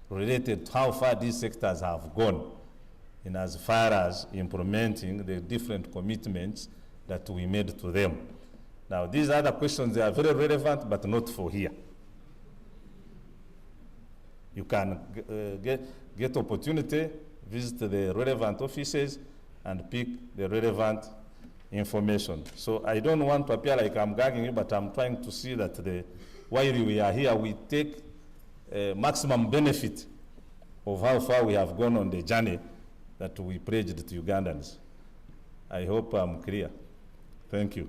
related to how far these sectors have gone in as far as implementing the different commitments that we made to them. Now, these other questions, they are very relevant, but not for here. You can get opportunity, visit the relevant offices, and pick the relevant information. So I don't want to appear like I'm gagging you, but I'm trying to see that while we are here, we take maximum benefit of how far we have gone on the journey that we pledged to Ugandans. I hope I'm clear. Thank you.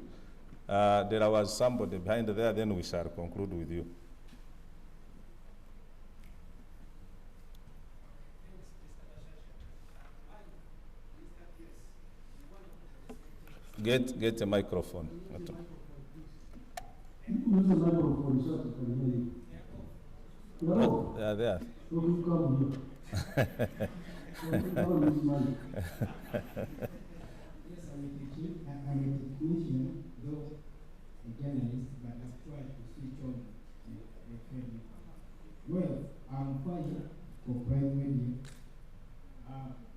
There was somebody behind there, then we shall conclude with you. Get a microphone. Use the microphone so that I can hear you. Hello. They are there. So you come here. Don't use mic. Yes, I'm a technician, though a journalist, but I've tried to switch on the film. Well, I'm fighting for Prime Media.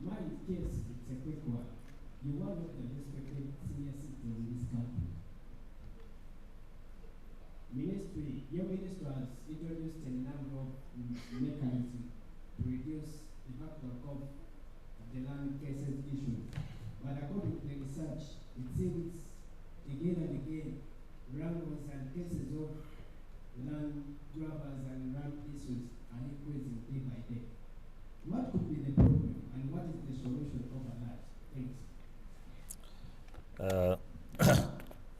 My case, it's a quick one. You are not the respected senior citizen in this country. Your ministry has introduced a number of mechanisms to reduce the backlog of the land cases issued. But according to the research, it seems again and again, wrangles and cases of land grabbers and land issues are increasing day by day. What could be the problem and what is the solution over that? Thanks.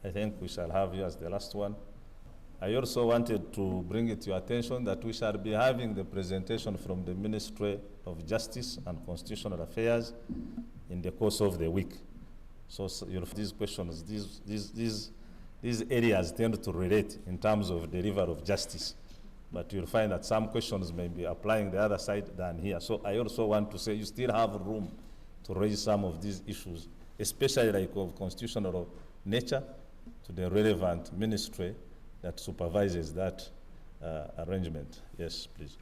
I think we shall have you as the last one. I also wanted to bring it to your attention that we shall be having the presentation from the Ministry of Justice and Constitutional Affairs in the course of the week. So these questions, these areas tend to relate in terms of delivery of justice. But you'll find that some questions may be applying the other side than here. So I also want to say you still have room to raise some of these issues, especially like of constitutional nature, to the relevant ministry that supervises that arrangement. Yes, please.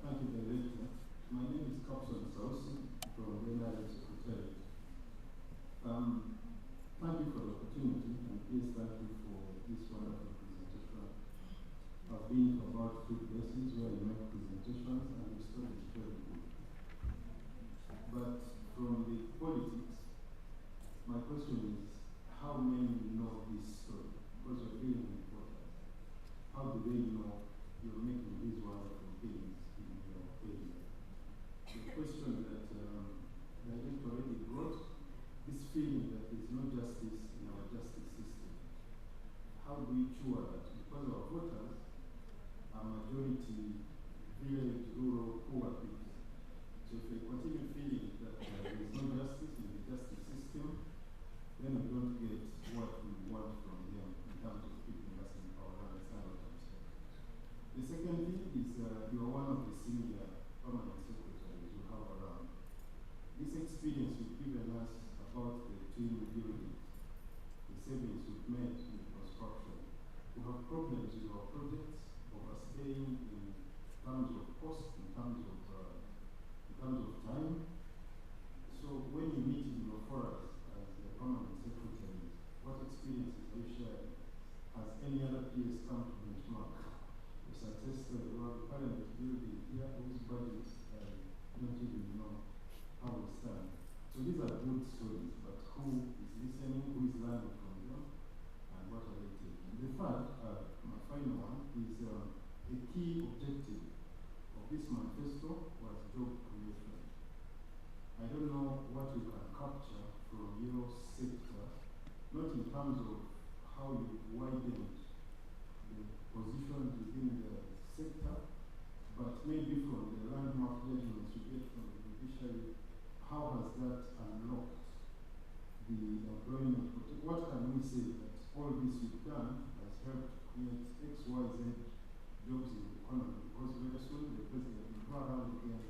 Thank you, Director. My name is Capson Sausi from the NRM Secretariat. Thank you for the opportunity, and please thank you for this wonderful presentation. I've been to about 2 places where you make presentations, and the story is very good. But from the politics, my question is, how many know this story? Because you're dealing with voters. How do they know you're making these wonderful things in your area? terms of time. So when you meet in your forums as the permanent secretary, what experiences are you sharing? Has any other PS come to benchmark the success story? Well, currently building here, whose budgets don't even know how we stand. So these are good stories, but who is listening, who is learning from them, and what are they taking? The third, my final one, is a key objective of this manifesto was job creation. I don't know what you can capture from your sector, not in terms of how you widened the positions within the sector, but maybe from the landmark judgments you get from the judiciary, how has that unlocked the employment? What can we say that all this you've done has helped create X, Y, Z jobs in the economy? Because very soon the president will go around again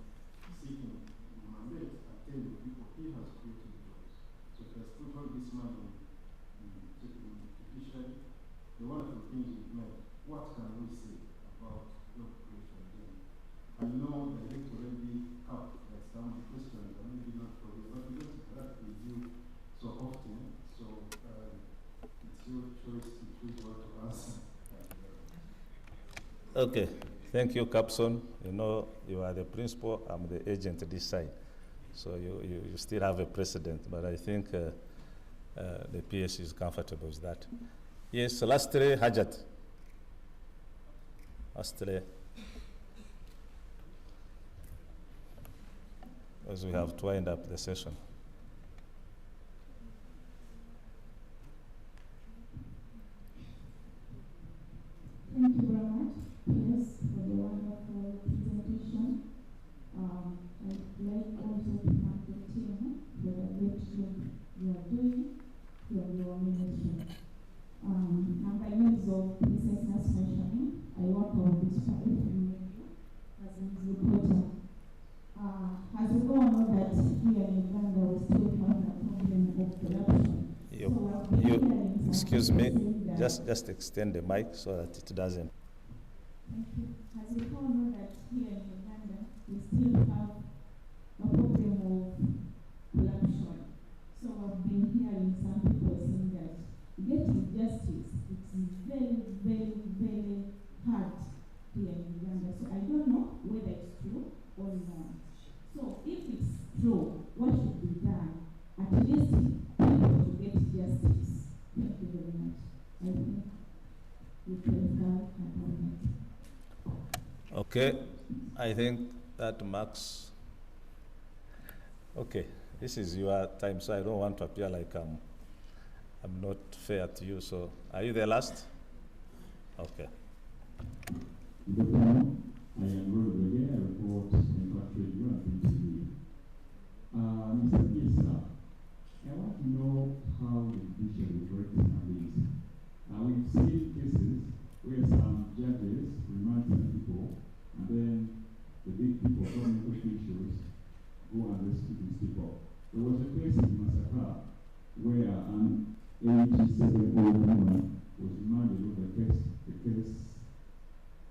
seeking mandate and tell the people he has created jobs. So he has put all this money in the judiciary. The wonderful things we've made, what can we say about job creation again? I know the elect already up that some questions are maybe not for you, but we don't interact with you so often, so it's your choice to choose what to answer. Okay, thank you, Capson. You know, you are the principal, I'm the agent this side. So you still have a precedent, but I think the PS is comfortable with that. Yes, Lastre Hajat. Lastre. As we have to wind up the session. Thank you very much, PS, for the wonderful presentation. I'd like also to thank the team for the great job you are doing from your ministry. And by means of Princess Nas mentioning, I work on this project as a news reporter. As we all know that here in Uganda we still have a problem of corruption. Excuse me, just extend the mic so that it doesn't. Thank you. As we all know that here in Uganda we still have a problem of corruption. So I've been hearing some people saying that getting justice, it's very, very, very hard here in Uganda. So I don't know whether it's true or not. So if it's true, what should be done? At least people to get justice. Thank you very much. I think we can have. Okay, I think that marks. Okay, this is your time, so I don't want to appear like I'm not fair to you. So, are you the last? Okay. Good morning. I am Roy Brege. I report in Country Radio and BTV. Mr. Pisa, I want to know how the judiciary works nowadays. We've seen cases where some judges remand some people, and then the big people, government officials, go and rescue these people. There was a case in Masaka where an 87-year-old woman was remanded over the case,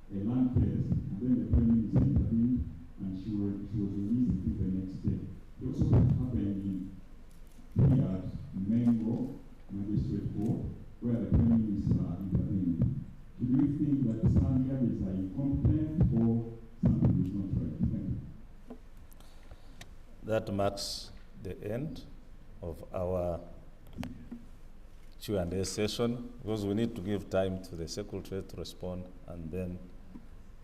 a land case, and then the Prime Minister intervened, and she was released the next day. It also happened in Riyadh, Mengo Magistrate Court, where the Prime Minister intervened. Do you think that the standards are incompetent or something is not right? Thank you. That marks the end of our Q&A session, because we need to give time to the Secretary to respond, and then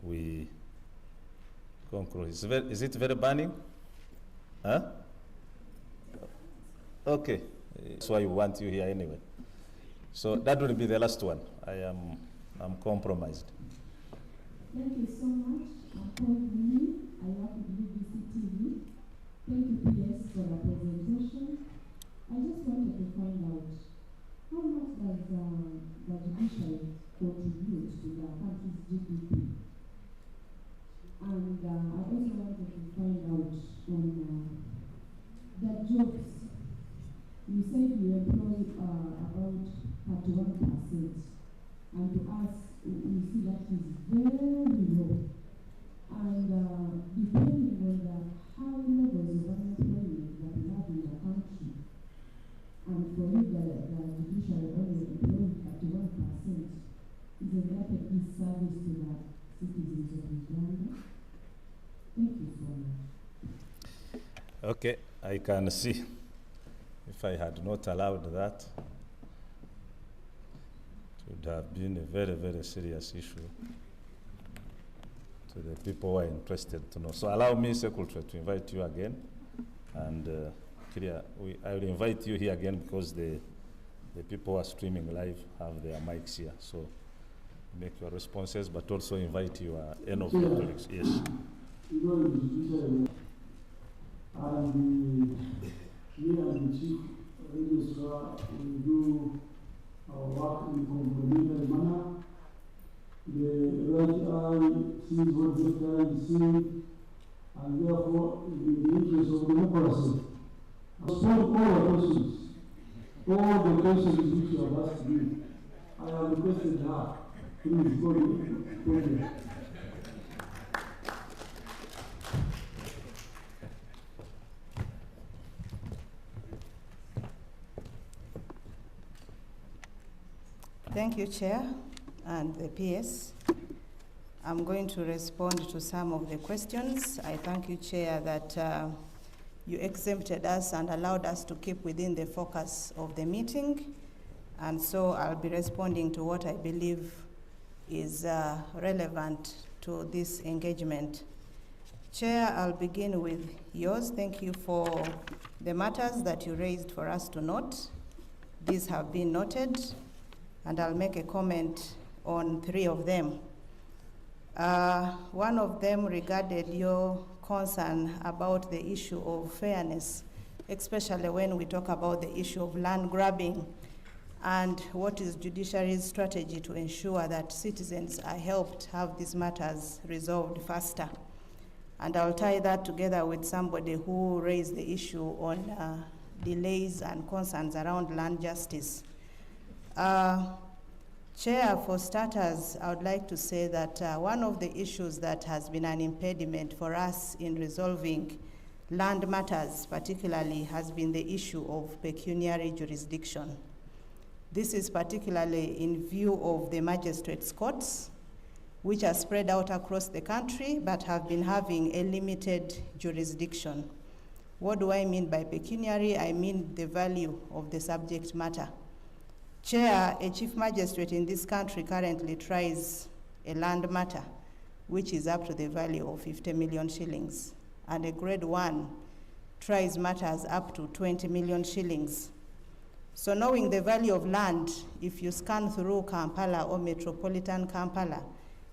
we conclude. Is it very burning? Huh? Okay, that's why we want you here anyway. So that will be the last one. I'm compromised. Thank you so much. I'm called Winnie. I work with BBC TV. Thank you, PS, for the presentation. I just wanted to find out how much does the judiciary contribute to the country's GDP? And I also wanted to find out on the jobs. You said you employ about 31%, and to us, we see that is very low. And you so much. Okay, I can see. If I had not allowed that, it would have been a very, very serious issue to the people who are interested to know. So allow me, Secretary, to invite you again. And I will invite you here again because the people who are streaming live have their mics here. So make your responses, but also invite your any of your colleagues. Yes. You know, the judiciary and me and the chief registrar will do our work in a complementary manner. The right eye sees what the left eye is seeing, and therefore, in the interest of democracy, I respond all the questions which you have asked me. I have requested her. Please go ahead. Thank you, Chair and the PS. I'm going to respond to some of the questions. I thank you, Chair, that you exempted us and allowed us to keep within the focus of the meeting. And so I'll be responding to what I believe is relevant to this engagement. Chair, I'll begin with yours. Thank you for the matters that you raised for us to note. These have been noted, and I'll make a comment on 3 of them. One of them regarded your concern about the issue of fairness, especially when we talk about the issue of land grabbing and what is judiciary's strategy to ensure that citizens are helped have these matters resolved faster. And I'll tie that together with somebody who raised the issue on delays and concerns around land justice. Chair, for starters, I would like to say that one of the issues that has been an impediment for us in resolving land matters particularly has been the issue of pecuniary jurisdiction. This is particularly in view of the magistrates' courts, which are spread out across the country but have been having a limited jurisdiction. What do I mean by pecuniary? I mean the value of the subject matter. Chair, a chief magistrate in this country currently tries a land matter which is up to the value of 50 million shillings, and a grade 1 tries matters up to 20 million shillings. So knowing the value of land, if you scan through Kampala or metropolitan Kampala,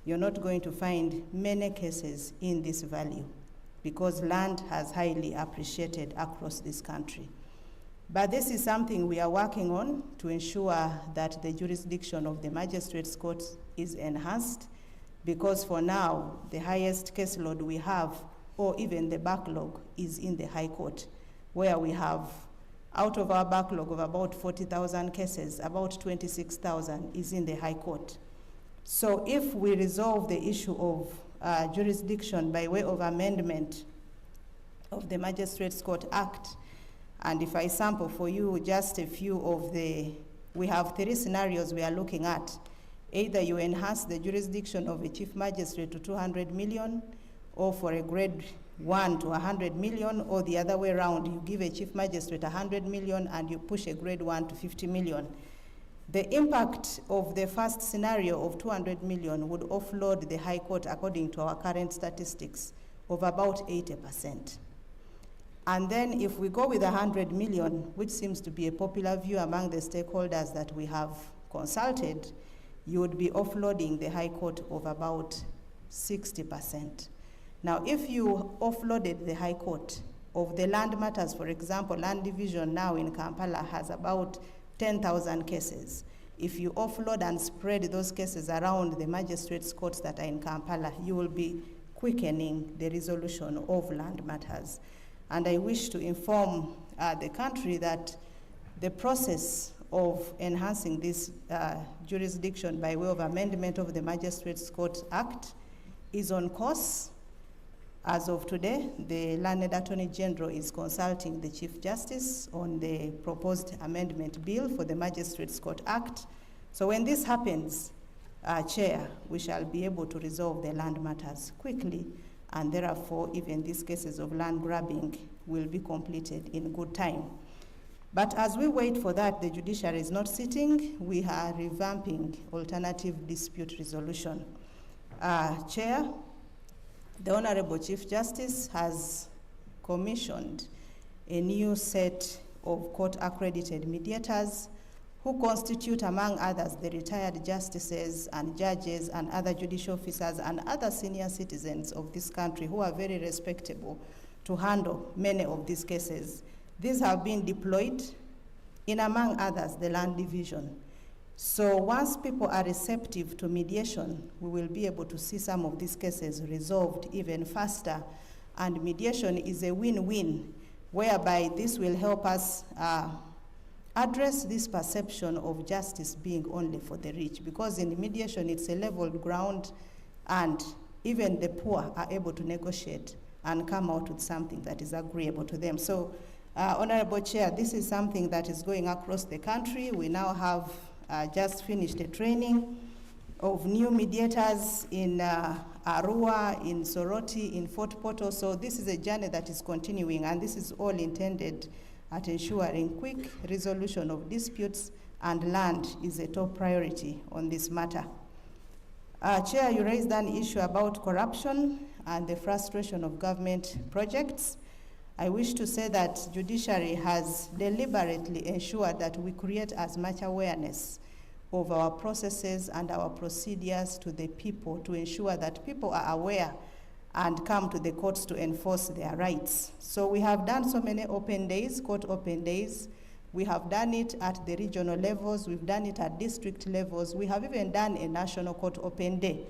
you're not going to find many cases in this value because land has highly appreciated across this country. But this is something we are working on to ensure that the jurisdiction of the magistrates' court is enhanced, because for now, the highest caseload we have, or even the backlog, is in the High Court, where we have, out of our backlog of about 40,000 cases, about 26,000 is in the High Court. So if we resolve the issue of jurisdiction by way of amendment of the Magistrates Court Act, and if I sample for you just a few of we have 3 scenarios we are looking at. Either you enhance the jurisdiction of a chief magistrate to 200 million, or for a grade 1 to 100 million, or the other way around, you give a chief magistrate 100 million and you push a grade 1 to 50 million. The impact of the first scenario of 200 million would offload the High Court, according to our current statistics, of about 80%. And then if we go with 100 million, which seems to be a popular view among the stakeholders that we have consulted, you would be offloading the High Court of about 60%. Now, if you offloaded the High Court of the land matters, for example, land division now in Kampala has about 10,000 cases. If you offload and spread those cases around the magistrates' courts that are in Kampala, you will be quickening the resolution of land matters. And I wish to inform the country that the process of enhancing this jurisdiction by way of amendment of the Magistrates Court Act is on course. As of today, the Learned Attorney General is consulting the Chief Justice on the proposed amendment bill for the Magistrates Court Act. So when this happens, Chair, we shall be able to resolve the land matters quickly and therefore even these cases of land grabbing will be completed in good time. But as we wait for that, the judiciary is not sitting. We are revamping alternative dispute resolution. Chair, the Honorable Chief Justice has commissioned a new set of court-accredited mediators who constitute, among others, the retired justices and judges and other judicial officers and other senior citizens of this country who are very respectable to handle many of these cases. These have been deployed in, among others, the land division. So once people are receptive to mediation, we will be able to see some of these cases resolved even faster. And mediation is a win-win, whereby this will help us address this perception of justice being only for the rich, because in mediation it's a level ground and even the poor are able to negotiate and come out with something that is agreeable to them. So, Honorable Chair, this is something that is going across the country. We now have just finished a training of new mediators in Arua, in Soroti, in Fort Portal. So this is a journey that is continuing, and this is all intended at ensuring quick resolution of disputes, and land is a top priority on this matter. Chair, you raised an issue about corruption and the frustration of government projects. I wish to say that Judiciary has deliberately ensured that we create as much awareness of our processes and our procedures to the people, to ensure that people are aware and come to the courts to enforce their rights. So we have done so many open days, court open days. We have done it at the regional levels, we've done it at district levels, we have even done a national court open day.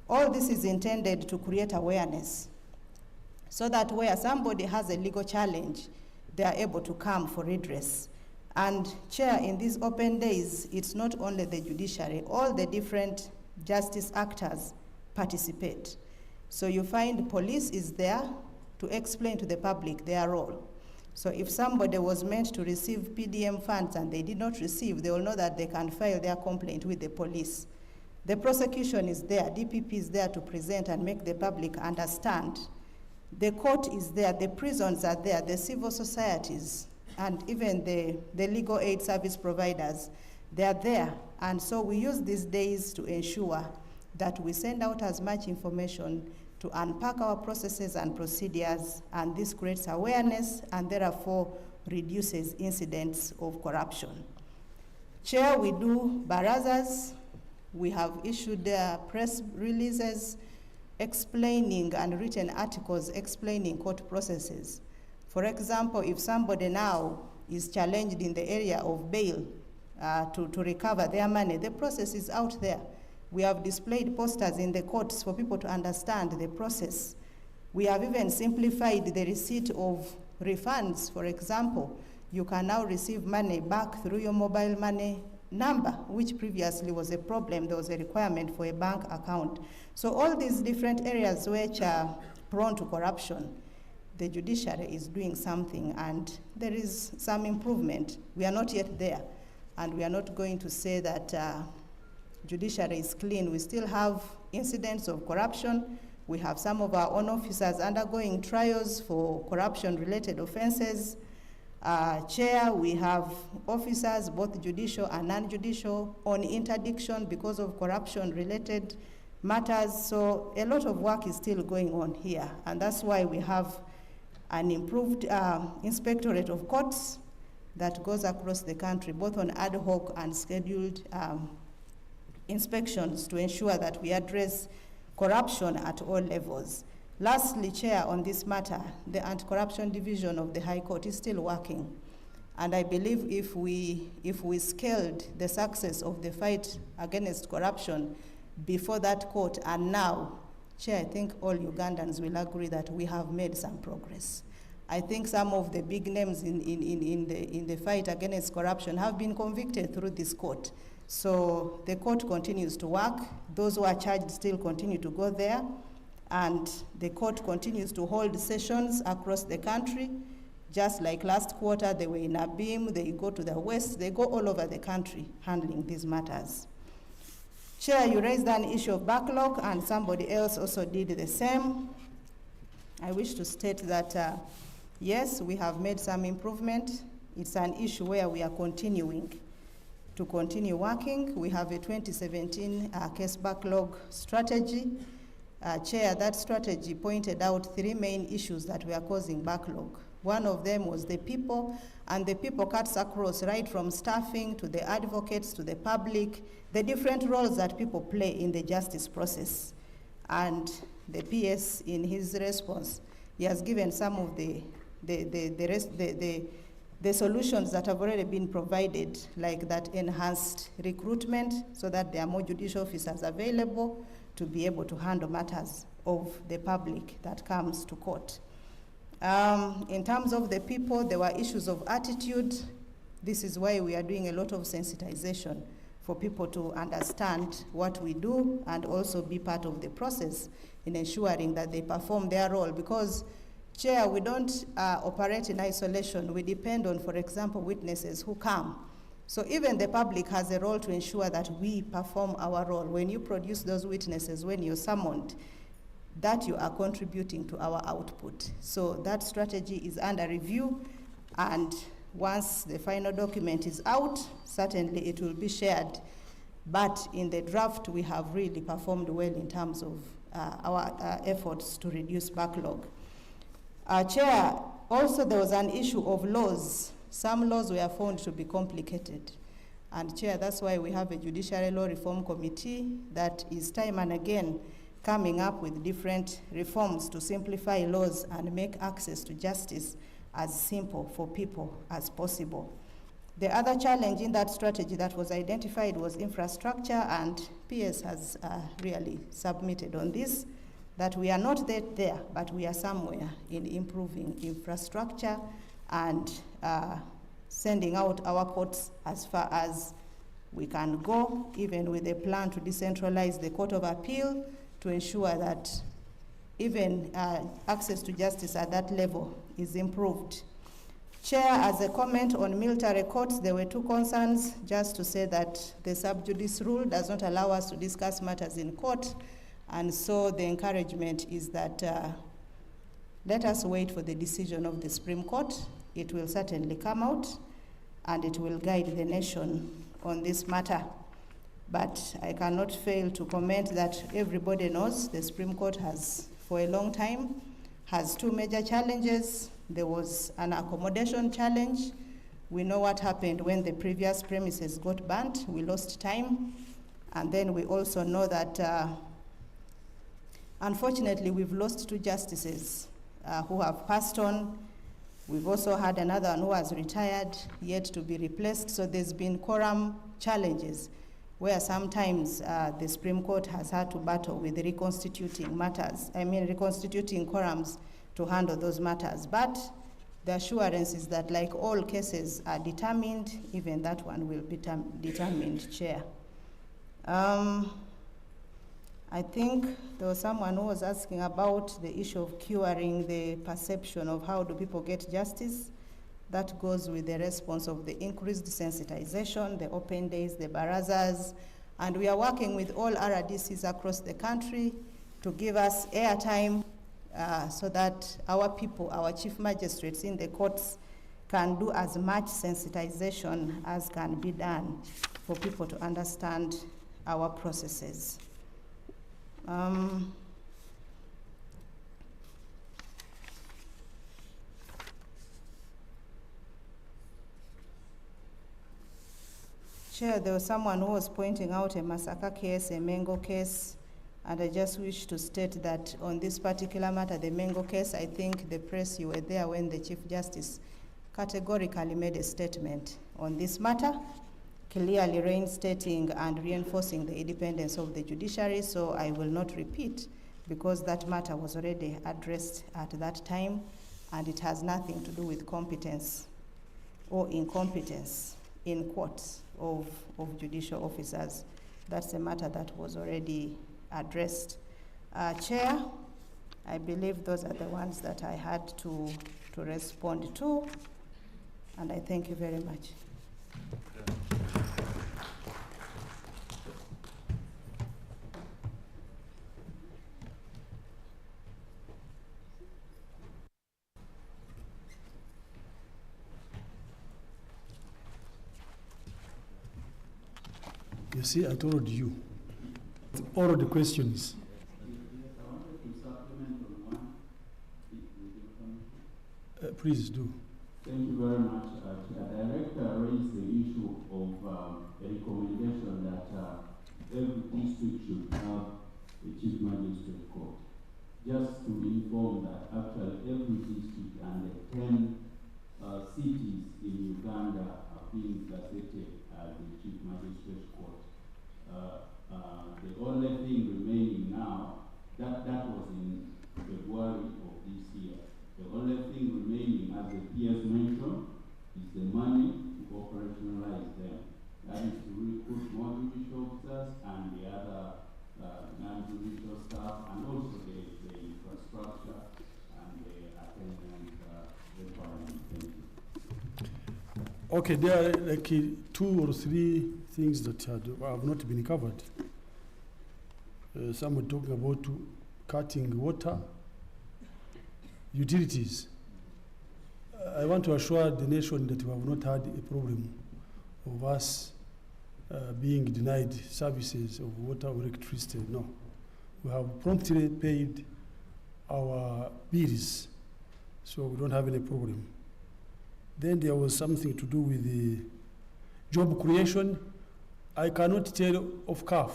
All this is intended to create awareness, so that where somebody has a legal challenge, they are able to come for redress. And Chair, in these open days, it's not only the judiciary, all the different justice actors participate. So you find police is there to explain to the public their role. So if somebody was meant to receive PDM funds and they did not receive, they will know that they can file their complaint with the police. The prosecution is there, DPP is there to present and make the public understand. The court is there, the prisons are there, the civil societies, and even the legal aid service providers, they are there. And so we use these days to ensure that we send out as much information to unpack our processes and procedures, and this creates awareness and therefore reduces incidents of corruption. Chair, we do barazas, we have issued press releases explaining and written articles explaining court processes. For example, if somebody now is challenged in the area of bail to recover their money, the process is out there. We have displayed posters in the courts for people to understand the process. We have even simplified the receipt of refunds. For example, you can now receive money back through your mobile money number, which previously was a problem. There was a requirement for a bank account. So all these different areas which are prone to corruption, the judiciary is doing something, and there is some improvement. We are not yet there, and we are not going to say that judiciary is clean. We still have incidents of corruption. We have some of our own officers undergoing trials for corruption-related offenses. Chair, we have officers, both judicial and non-judicial, on interdiction because of corruption-related matters. So a lot of work is still going on here, and that's why we have an improved inspectorate of courts that goes across the country, both on ad hoc and scheduled inspections to ensure that we address corruption at all levels. Lastly, Chair, on this matter, the Anti-Corruption Division of the High Court is still working. And I believe if we scaled the success of the fight against corruption before that court and now, Chair, I think all Ugandans will agree that we have made some progress. I think some of the big names in the fight against corruption have been convicted through this court. So the court continues to work. Those who are charged still continue to go there. And the court continues to hold sessions across the country. Just like last quarter, they were in Abim, they go to the west, they go all over the country handling these matters. Chair, you raised an issue of backlog, and somebody else also did the same. I wish to state that, yes, we have made some improvement. It's an issue where we are continuing to continue working. We have a 2017 case backlog strategy. Chair, that strategy pointed out 3 main issues that were causing backlog. One of them was the people, and the people cuts across right from staffing to the advocates to the public, the different roles that people play in the justice process. And the PS, in his response, he has given some of the solutions that have already been provided, like that enhanced recruitment so that there are more judicial officers available to be able to handle matters of the public that comes to court. In terms of the people, there were issues of attitude. This is why we are doing a lot of sensitization for people to understand what we do and also be part of the process in ensuring that they perform their role. Because, Chair, we don't operate in isolation. We depend on, for example, witnesses who come. So even the public has a role to ensure that we perform our role. When you produce those witnesses, when you're summoned, that you are contributing to our output. So that strategy is under review, and once the final document is out, certainly it will be shared. But in the draft, we have really performed well in terms of our efforts to reduce backlog. Chair, also there was an issue of laws. Some laws were found to be complicated. And Chair, that's why we have a Judiciary Law Reform Committee that is time and again coming up with different reforms to simplify laws and make access to justice as simple for people as possible. The other challenge in that strategy that was identified was infrastructure, and PS has really submitted on this, that we are not there, but we are somewhere in improving infrastructure and sending out our courts as far as we can go, even with a plan to decentralize the Court of Appeal to ensure that even access to justice at that level is improved. Chair, as a comment on military courts, there were 2 concerns, just to say that the sub judice rule does not allow us to discuss matters in court, and so the encouragement is that let us wait for the decision of the Supreme Court. It will certainly come out, and it will guide the nation on this matter. But I cannot fail to comment that everybody knows the Supreme Court has, for a long time, has 2 major challenges. There was an accommodation challenge. We know what happened when the previous premises got burnt. We lost time. And then we also know that, unfortunately, we've lost 2 justices who have passed on. We've also had another one who has retired, yet to be replaced. So there's been quorum challenges where sometimes the Supreme Court has had to battle with reconstituting matters, reconstituting quorums to handle those matters. But the assurance is that, like all cases are determined, even that one will be determined, Chair. I think there was someone who was asking about the issue of curing the perception of how do people get justice. That goes with the response of the increased sensitization, the open days, the barazas, and we are working with all RDCs across the country to give us airtime so that our people, our chief magistrates in the courts, can do as much sensitization as can be done for people to understand our processes. Chair, there was someone who was pointing out a Masaka case, a Mengo case, and I just wish to state that on this particular matter, the Mengo case, I think the press, you were there when the Chief Justice categorically made a statement on this matter, clearly reinstating and reinforcing the independence of the judiciary, so I will not repeat because that matter was already addressed at that time, and it has nothing to do with competence or incompetence in courts of judicial officers. That's a matter that was already addressed. Chair, I believe those are the ones that I had to respond to, and I thank you very much. You see, I told you. All the questions. Yes, I wanted to supplement on one, with your permission. Please do. Thank you very much. The director raised the issue of a recommendation that every district should have a chief magistrate court. Just to inform that actually every district and the 10 cities in Uganda are being gazetted as the chief magistrate court. The only thing remaining now, that was in February of this year. The only thing remaining, as the peers mentioned, is the money to operationalize them. That is to recruit more judicial officers and the other non-judicial staff, and also the infrastructure and the attendance requirements. Thank you. Okay, there are like 2 or 3 things that have not been covered. Some were talking about cutting water, utilities. I want to assure the nation that we have not had a problem of us being denied services of water or electricity. No. We have promptly paid our bills, so we don't have any problem. Then there was something to do with the job creation. I cannot tell of CAF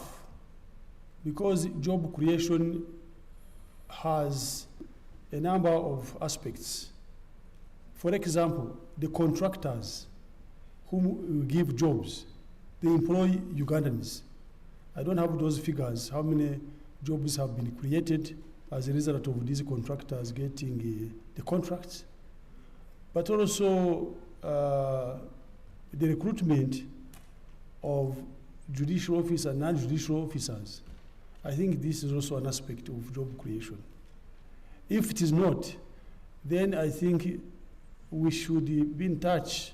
because job creation has a number of aspects. For example, the contractors whom we give jobs, they employ Ugandans. I don't have those figures, how many jobs have been created as a result of these contractors getting the contracts. But also the recruitment of judicial officers and non-judicial officers. I think this is also an aspect of job creation. If it is not, then I think we should be in touch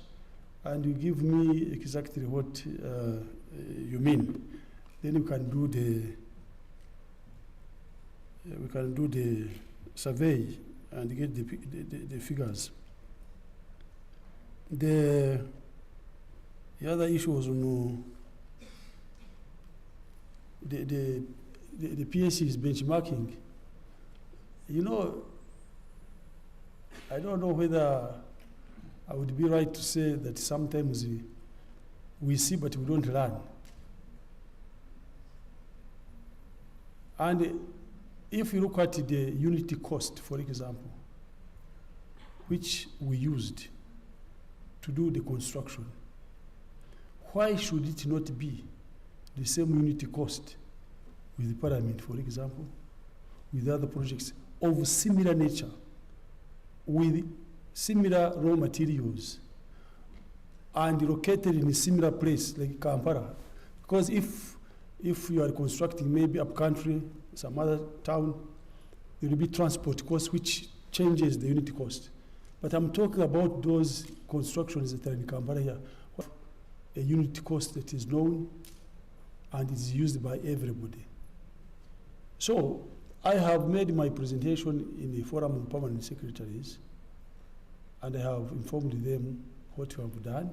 and you give me exactly what you mean. Then we can do the survey and get the figures. The other issue was on the PSC's benchmarking. You know, I don't know whether I would be right to say that sometimes we see but we don't learn. And if you look at the unity cost, for example, which we used to do the construction, why should it not be the same unity cost with the Parliament, for example, with other projects of similar nature, with similar raw materials, and located in a similar place like Kampala? Because if you are constructing maybe up country, some other town, there will be transport cost which changes the unit cost. But I'm talking about those constructions that are in Kampala here, a unit cost that is known and is used by everybody. So I have made my presentation in the Forum of Permanent Secretaries, and I have informed them what we have done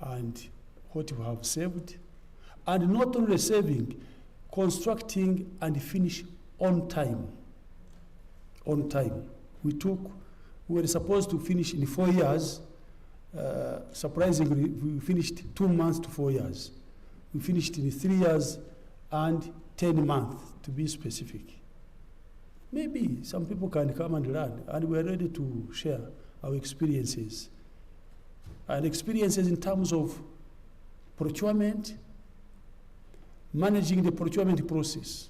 and what we have saved, and not only saving, constructing and finish on time. On time. We were supposed to finish in 4 years. Surprisingly, we finished 2 months to 4 years. We finished in 3 years and 10 months, to be specific. Maybe some people can come and learn, and we're ready to share our experiences. And experiences in terms of procurement, managing the procurement process,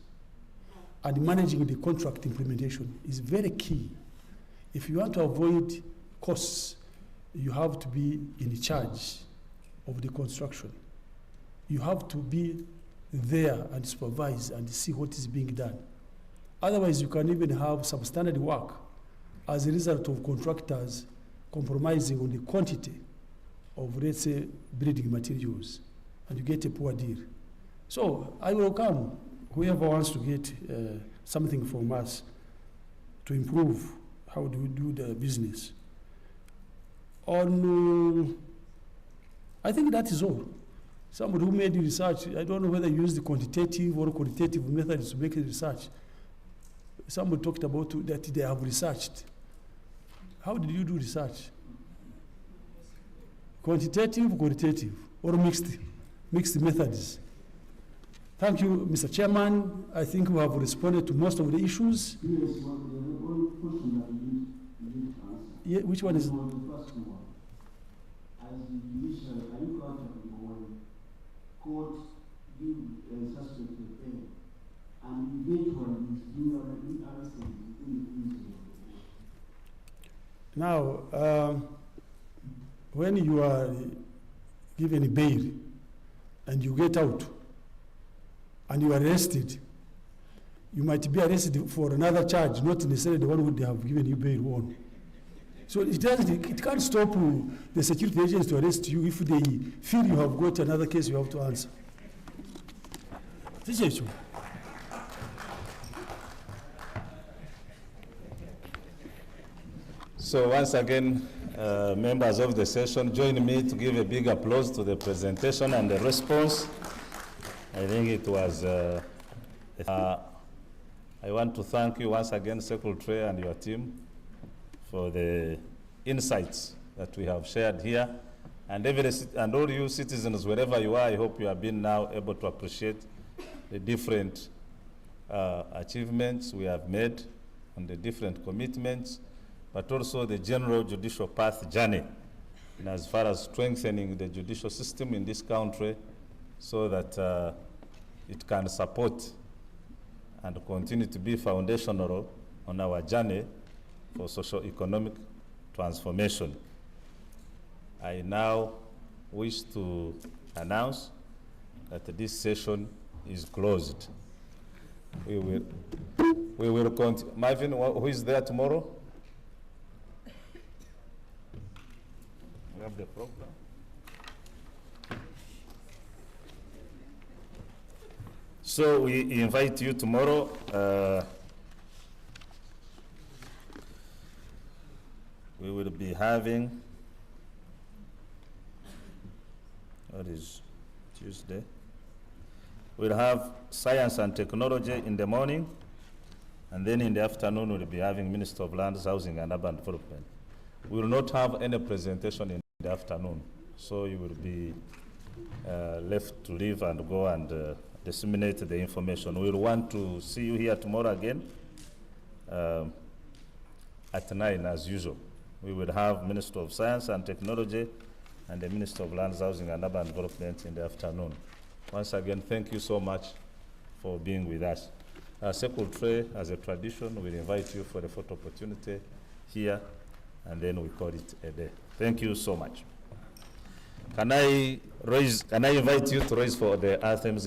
and managing the contract implementation is very key. If you want to avoid costs, you have to be in charge of the construction. You have to be there and supervise and see what is being done. Otherwise, you can even have substandard work as a result of contractors compromising on the quantity of, let's say, building materials, and you get a poor deal. So I welcome whoever wants to get something from us to improve how do we do the business. I think that is all. Somebody who made the research, I don't know whether you use the quantitative or qualitative methods to make the research. Somebody talked about that they have researched. How did you do research? Quantitative, qualitative, or mixed methods? Thank you, Mr. Chairman. I think we have responded to most of the issues. Yes, well, the only question that you didn't answer. Yeah, which one is? The first one. As the judiciary, are you comfortable when court give suspect a bail and eventually is being arrested in the prison? Now, when you are given a bail and you get out and you are arrested, you might be arrested for another charge, not necessarily the one who they have given you bail on. So it can't stop the security agents to arrest you if they feel you have got another case you have to answer. This is true. So once again, members of the session, join me to give a big applause to the presentation and the response. I think it was, I want to thank you once again, Secretary and your team, for the insights that we have shared here. And all you citizens, wherever you are, I hope you have been now able to appreciate the different achievements we have made and the different commitments, but also the general judicial path journey, and as far as strengthening the judicial system in this country so that it can support and continue to be foundational on our journey for socio-economic transformation. I now wish to announce that this session is closed. We will continue. Marvin, who is there tomorrow? We have the program. So we invite you tomorrow. We will be having, what is Tuesday? We'll have science and technology in the morning, and then in the afternoon we'll be having Minister of Lands, Housing and Urban Development. We will not have any presentation in the afternoon, so you will be left to leave and go and disseminate the information. We'll want to see you here tomorrow again at 9 as usual. We will have Minister of Science and Technology and the Minister of Lands, Housing and Urban Development in the afternoon. Once again, thank you so much for being with us. Secretary, as a tradition, we'll invite you for the photo opportunity here, and then we call it a day. Thank you so much. Can I invite you to raise for the anthems?